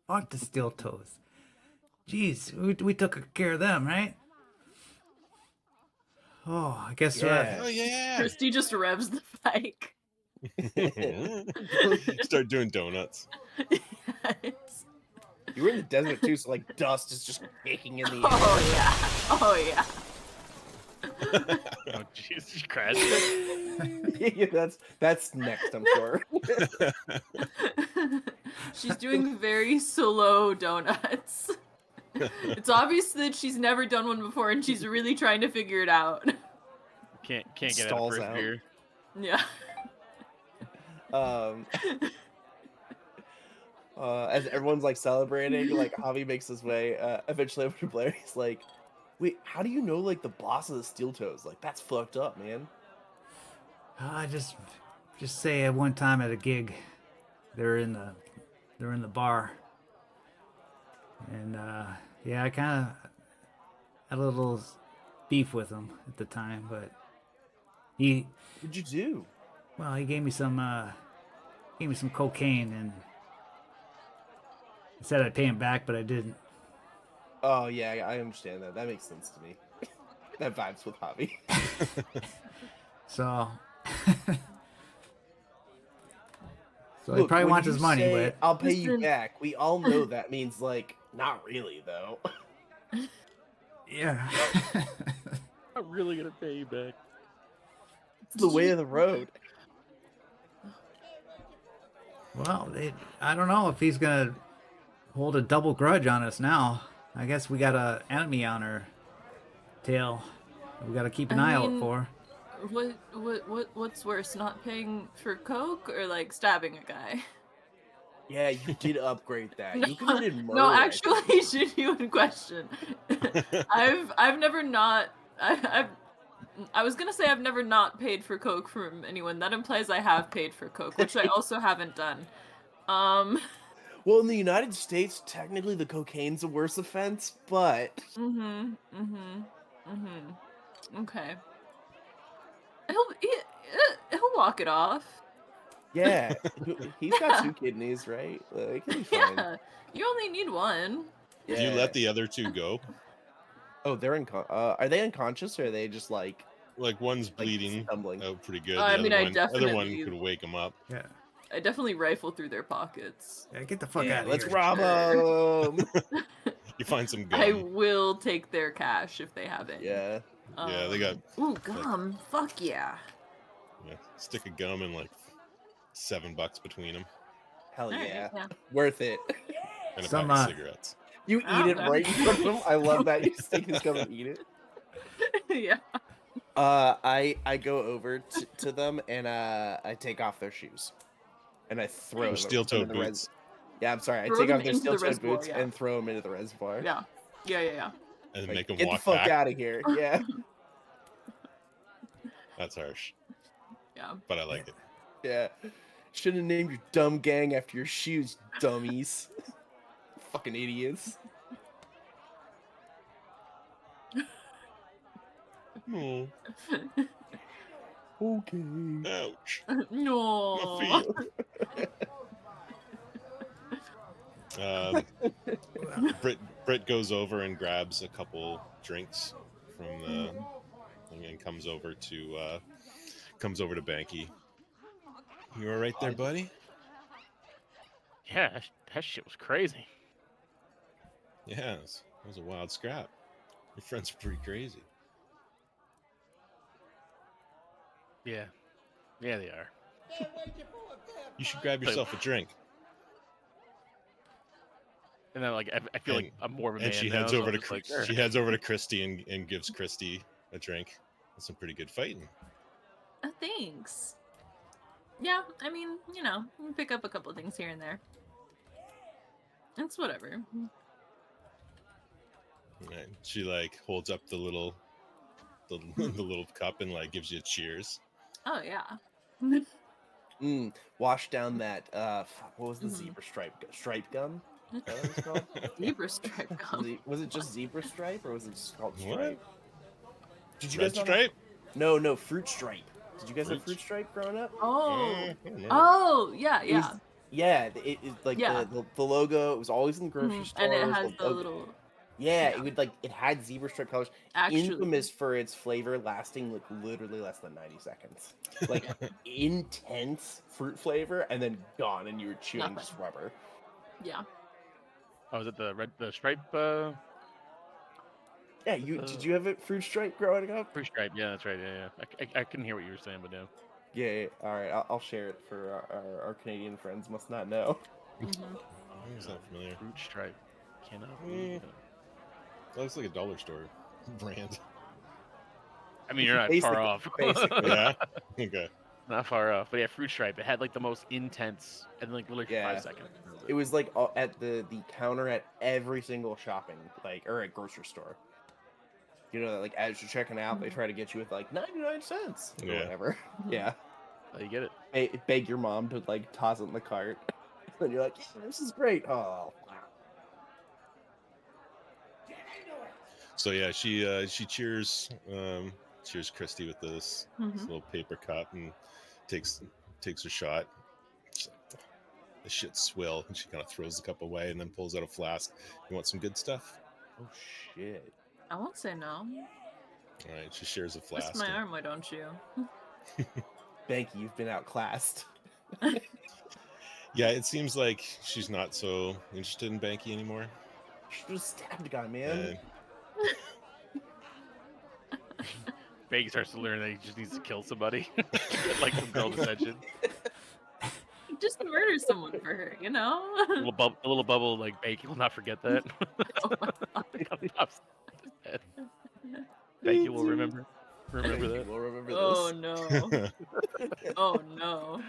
Fuck the steel toes. Jeez, we took care of them, right? Oh, I guess Yeah. Oh yeah! Christy just revs the bike. Start doing donuts. Yes. You were in the desert too, so like dust is just making in the air. Oh yeah. Oh yeah. Oh jeez, she crashed. Yeah, that's next, I'm sure. She's doing very slow donuts. It's obvious that she's never done one before and she's really trying to figure it out. Can't get out of Stalls first out. gear. Yeah. As everyone's like celebrating, like Javi makes his way eventually over to Blair. He's like, "Wait, how do you know like the boss of the Steel Toes? Like that's fucked up, man." I just say at one time at a gig, they're in the bar, and yeah, I kind of had a little beef with him at the time, but he What'd you do? he gave me some cocaine, and he said I'd pay him back, but I didn't. Oh yeah, I understand that. That makes sense to me. That vibes with Javi. So so he Look, probably when wants you his money, say, but I'll pay you Listen. back. We all know that means like not really though. yeah. I'm really gonna pay you back. It's the way of the road. Well, I don't know if he's gonna hold a double grudge on us now. I guess we got a enemy on our tail. We got to keep I an eye out mean, for. what's worse, not paying for coke or like stabbing a guy? Yeah, you did upgrade that. No, You committed murder. no, I think. actually, genuine question. I've never not I was gonna say I've never not paid for coke from anyone. That implies I have paid for coke, which I also haven't done. Um, Well, in the United States, technically the cocaine's a worse offense, but Okay. He'll walk it off. yeah, he's got 2 kidneys, right? Like, he'll be fine. Yeah, you only need one. Yeah. Do you let the other two go? Oh, they're are they unconscious or are they just like Like one's bleeding stumbling? out pretty good. I The mean, other I one, other one definitely- could wake him up. Yeah. I definitely rifle through their pockets. Yeah, get the fuck Yeah, out of let's here. rob them. You find some I gum. will take their cash if they have it. Yeah. Yeah, they got Ooh, gum. Fuck yeah. yeah, stick of gum and like $7 between them, Hell Alright, yeah. yeah. Worth it. and a Some, pack of cigarettes. You eat it Okay. right in front of them. I love that. You just take his gum and eat it. Yeah. I go over to them and I take off their shoes. And I throw Or them steel-toed into the boots. Yeah, I'm sorry. I Throw take them off their into the steel-toed reservoir, boots yeah. and throw them into the reservoir. Yeah. Yeah. And Like, make them get the walk fuck back. out of here. Yeah. That's harsh, Yeah. but I like it. Yeah. Should have named your dumb gang after your shoes, dummies. Fucking idiots. Oh, Okay. ouch. No. My feet. Britt goes over and grabs a couple drinks from the thing and comes over to Banky. You all right there, buddy? Yeah, that shit was crazy. Yeah, it was a wild scrap. Your friends are pretty crazy. Yeah. Yeah, they are. You should grab yourself a drink. And then, like, I feel like I'm more of a man And she now, heads so over I'm to just like, sure. she heads over to Christy and gives Christy a drink. That's some pretty good fighting. Thanks. Yeah, I mean, you know, we pick up a couple things here and there. It's whatever. Right. She like holds up the little cup and like gives you a cheers. Oh yeah. Wash down that what was the Mhm. zebra stripe gum? Is that what it's called? Zebra stripe gum. Was it just zebra stripe or was it just called What? stripe? Did you Red guys not stripe? No, fruit stripe. Did you guys have Fruit fruit stripe growing up? Oh. I don't remember. Oh, yeah, It was- yeah. Yeah, it like Yeah. the logo. It was always in the grocery Mhm. store. And it has the little Yeah, yeah. it would like it had zebra stripe colors. actually. Infamous for its flavor lasting like literally less than 90 seconds. Like intense fruit flavor and then gone and you were chewing Nothing. just rubber. Yeah. Oh, was it the stripe Yeah, did you have a fruit stripe growing up? fruit stripe? Yeah, that's right. Yeah. I couldn't hear what you were saying, but no. Yeah. All right, I'll share it for our Canadian friends. Must not know. Mhm. Who's not familiar? Fruit stripe. Cannot Mm. believe it. That looks like a dollar store brand. I mean, you're not Basically- far off. basically. Yeah. Okay. Not far off. But yeah, fruit stripe. It had like the most intense, and like literally Yeah. 5 seconds. It was like at the counter at every single shopping or at grocery store. You know, like as you're checking out, they try to get you with like 99 cents or Yeah. whatever. Yeah. Oh, you get it. Beg your mom to like toss it in the cart. And you're like, yeah, this is great. Oh, wow. So yeah, she cheers Christy with this Mhm. little paper cup and takes her shot. She's like, this shit's swill, and she kind of throws the cup away and then pulls out a flask. You want some good stuff? Oh shit. I won't say no. All right, she shares a flask. Twist my and- arm, why don't you? Banky, you've been outclassed. Yeah, it seems like she's not so interested in Banky anymore. Should have stabbed a guy, man. Vegas starts to learn that he just needs to kill somebody, like some girl detention. just murder someone for her, you know? A little bubble like Banky will not forget that. Oh my God. Comes pops his head. Banky will remember. Remember that. We'll remember Oh this. no. Oh no.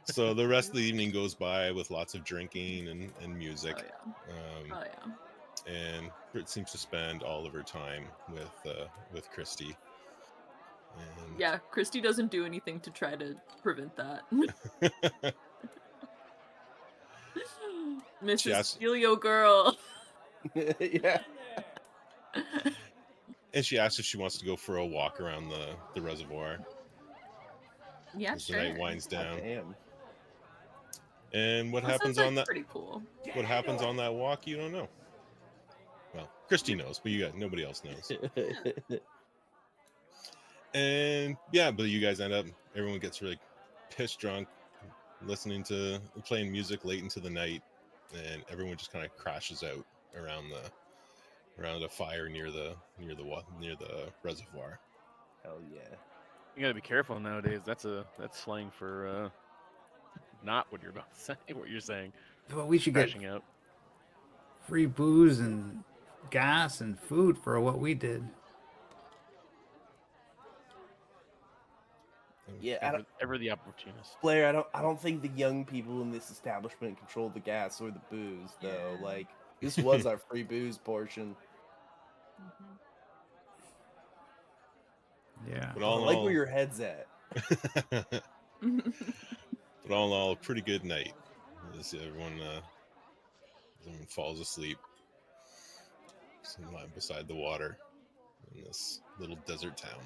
So the rest of the evening goes by with lots of drinking and Oh music. yeah. Um, Oh yeah. and Britt seems to spend all of her time with Christy. And Yeah, Christy doesn't do anything to try to prevent that. Mrs. asks- Helio girl. Yeah. and she asks if she wants to go for a walk around the reservoir Yeah, as the sure. night winds down. Damn. And what That happens sounds like on that? pretty cool. What happens on that walk? You don't know. Well, Christy knows, but nobody else knows. And yeah, but you guys end up. Everyone gets really pissed drunk, playing music late into the night, and everyone just kind of crashes out around a fire near the reservoir. Hell yeah. You gotta be careful nowadays. That's slang for not what you're about to say. What you're saying. Well, we should get Crashing out. free booze and gas and food for what we did. Yeah, I don't, Ever the opportunist. Blair, I don't think the young people in this establishment control the gas or the booze, though. Yeah. Like, this was our free booze portion. Yeah. But I all in like all, where your head's at. but all in all, a pretty good night. As everyone falls asleep beside the water in this little desert town,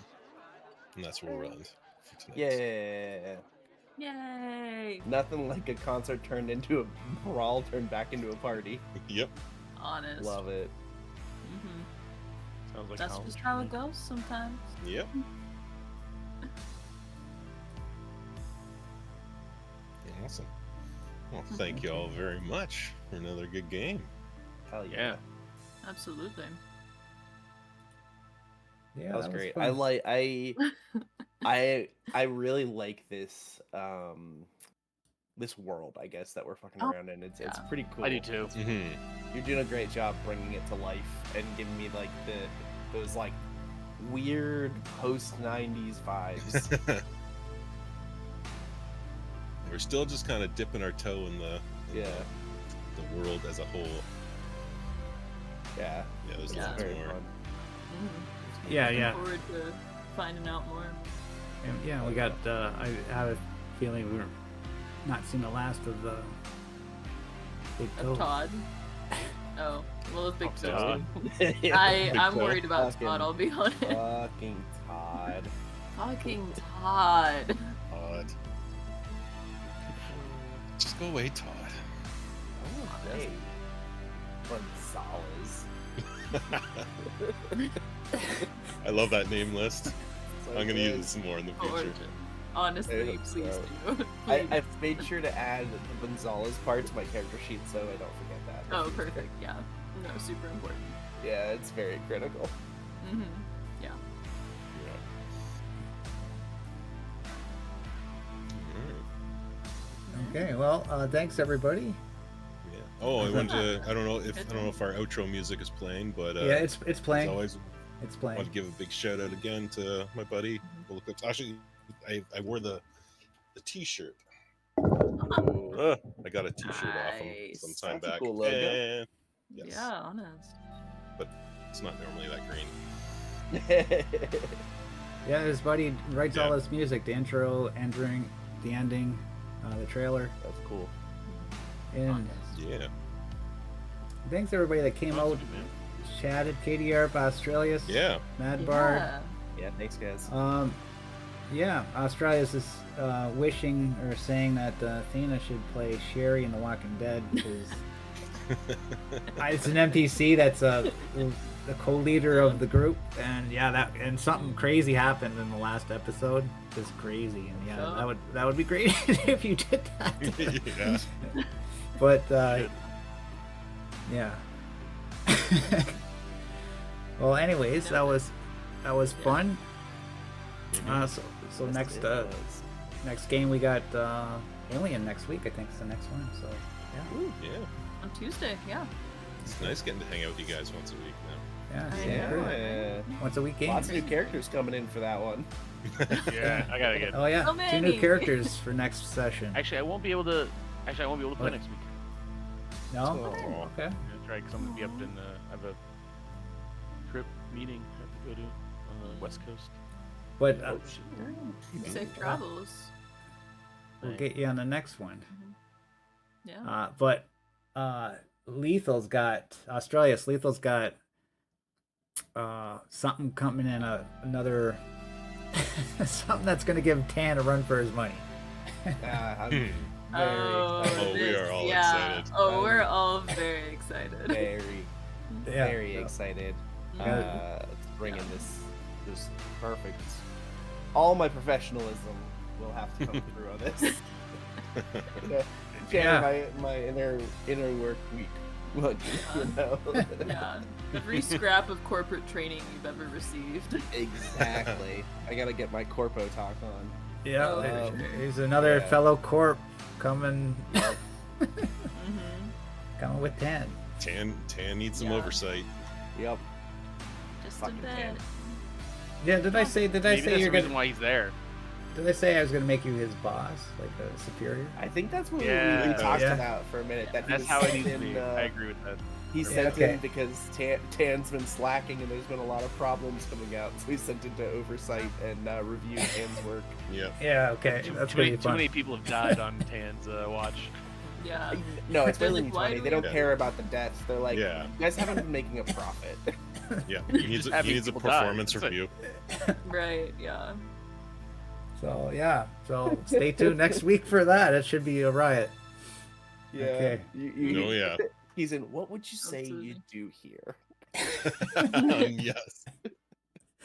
and that's where we'll end for tonight. Yeah. Yay! Nothing like a concert turned into a brawl turned back into a party. Yep. Honest. Love it. Sounds like That's college just to how me. it goes sometimes. Yep. Awesome. Well, thank you all very much for another good game. Hell yeah. Yeah. Absolutely. Yeah, That was great. fun. I really like this this world, I guess, that we're fucking Oh, around in. It's yeah. pretty cool. I do too. You're doing a great job bringing it to life and giving me like those like weird post 90s vibes. We're still just kind of dipping our toe in the world as a whole. Yeah. Yeah, there's Yeah. lots Very more. fun. Yeah, Looking yeah. forward to finding out more. And yeah, we got. I have a feeling we're not seeing the last of the big Of toe. Todd. Oh, well, of Big Todd. Toe. Yeah. I'm Toe. worried about Fucking- Todd, I'll be honest. Fucking Todd. Fucking Todd. Todd. Just go away, Todd. Hey. Gonzalez. I love that name list. So I'm gonna good. use it some more in the Or future. honestly, hope so. please do. I've made sure to add the Gonzalez part to my character sheet so I don't forget that. Oh, perfect. Yeah. No, super important. Yeah, it's very critical. Mm-hmm. Yeah. Yeah. Alright. Okay, well, thanks everybody. Yeah. Oh, I wanted to. I don't know if our outro music is playing, but Yeah, it's as playing. always, It's I playing. want to give a big shout out again to my buddy. Bullet Clips. Actually, I wore the T-shirt. I got a T-shirt off him Nice. some time That's a back. cool logo. And yes, Yeah, honest. it's not normally that green. Yeah, his buddy writes all Yeah. this music, the intro, entering, the ending, the trailer, That's cool. and Honest. Yeah. thanks everybody that came out, chatted. Katie Arp, Australia's, Yeah. Mad Bard. Yeah. Yeah, thanks guys. Yeah, Australia's is wishing or saying that Athena should play Sherry in The Walking Dead because it's an NPC that's the co-leader of the group, and yeah, something crazy happened in the last episode. Just crazy, and yeah, Oh. that would be great if you did that. Yeah. But yeah. Well, anyways, that was fun. So Yes, next it was. next game we got Alien next week. I think is the next one. So yeah, Ooh, Yeah, On Tuesday, yeah. it's nice getting to hang out with you guys once a week now. yeah, I same know. here. yeah. Once a week game. Lots of new characters coming in for that one. Yeah, I gotta get. Oh yeah, So 2 many. new characters for next session. Actually, I won't be able to. Actually, I won't be able to play What? next week. No. Aw. Okay. I'm gonna try because I'm gonna be up in. I have a trip meeting I have to go to on the West Coast. But Safe travels. we'll get you on the next one. Yeah. But Lethal's got Lethal's got something coming in another something that's gonna give Tan a run for his money. I'm very Oh, excited. Oh, we this- are all yeah. excited. Oh, we're all very excited. Very, Yeah. very excited. Yeah. To bring in this perfect. All my professionalism will have to come through on this. Yeah. My inner work week. Look, you know. Yeah. Every scrap of corporate training you've ever received. Exactly. I gotta get my corpo talk on. Yeah. Oh. Here's another Yeah. fellow corp coming hmm coming with Tan. Tan needs some Yeah. oversight. Yep. Just a Fucking bit. can. Yeah. Did I say Maybe you're that's the reason gonna? why he's there. Did I say I was gonna make you his boss, like a superior? I think that's what Yeah. we talked Yeah. about for a minute. That he That's was how it sent needs to in, be. I agree with that. He Yeah, sent okay. in because Tan's been slacking and there's been a lot of problems coming out, so he sent in to oversight and review Tan's work. Yeah. Yeah. Okay. That's Too gonna many, be too fun. many people have died on Tan's watch. Yeah. No, it's Because really it's why funny. do They we don't have- care about the deaths. They're like, Yeah. you guys haven't been making a profit. Yeah. He needs Having a people die. performance That's it. review. Right. Yeah. So yeah. So stay tuned next week for that. It should be a riot. Yeah. Okay. Oh, yeah. He's in. What would you say Absolutely. you do here? Yes.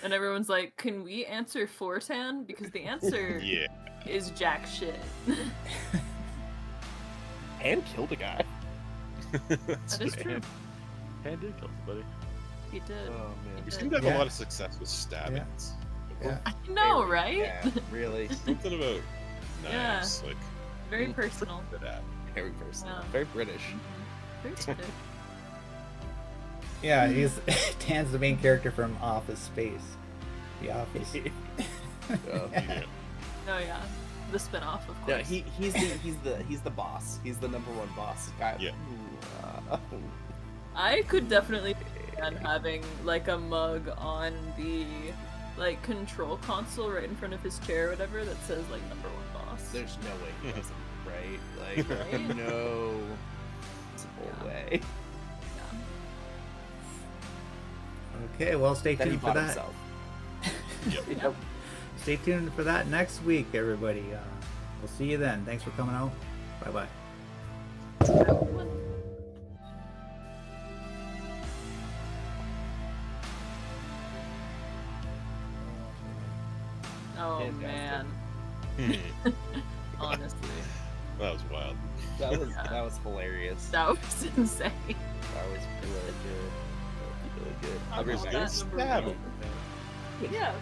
And everyone's like, "Can we answer for Tan? Because the answer Yeah. is jack shit." And killed a guy. That's That is right. true. Tan did kill somebody. He did. Oh We man. seem to have Yeah. a lot of success with stabbings. Yeah. I know, Very- right? Yeah, really. Something about Yeah. knives, like Very personal. good at. Very personal. Yeah. Very British. Very British. Yeah. He's Tan's the main character from Office Space. The Office. Oh. Yeah. Oh yeah, the spin-off, of Yeah, course. he's the boss. He's the number one boss. Guy. Yeah. I could definitely understand having like a mug on the like control console right in front of his chair or whatever that says like number one boss. There's no way he doesn't, right? Like, Right? no possible Yeah. way Okay. Well, stay that he tuned for bought that. himself. Yep. Yep. Stay tuned for that next week, everybody. We'll see you then. Thanks for coming out. Bye bye. Oh Fantastic. man, Hmm. honestly, That was wild. That was hilarious. that was insane. That was really good. That was really good. I'll I'll be call back. that number Stab one. him. Yeah.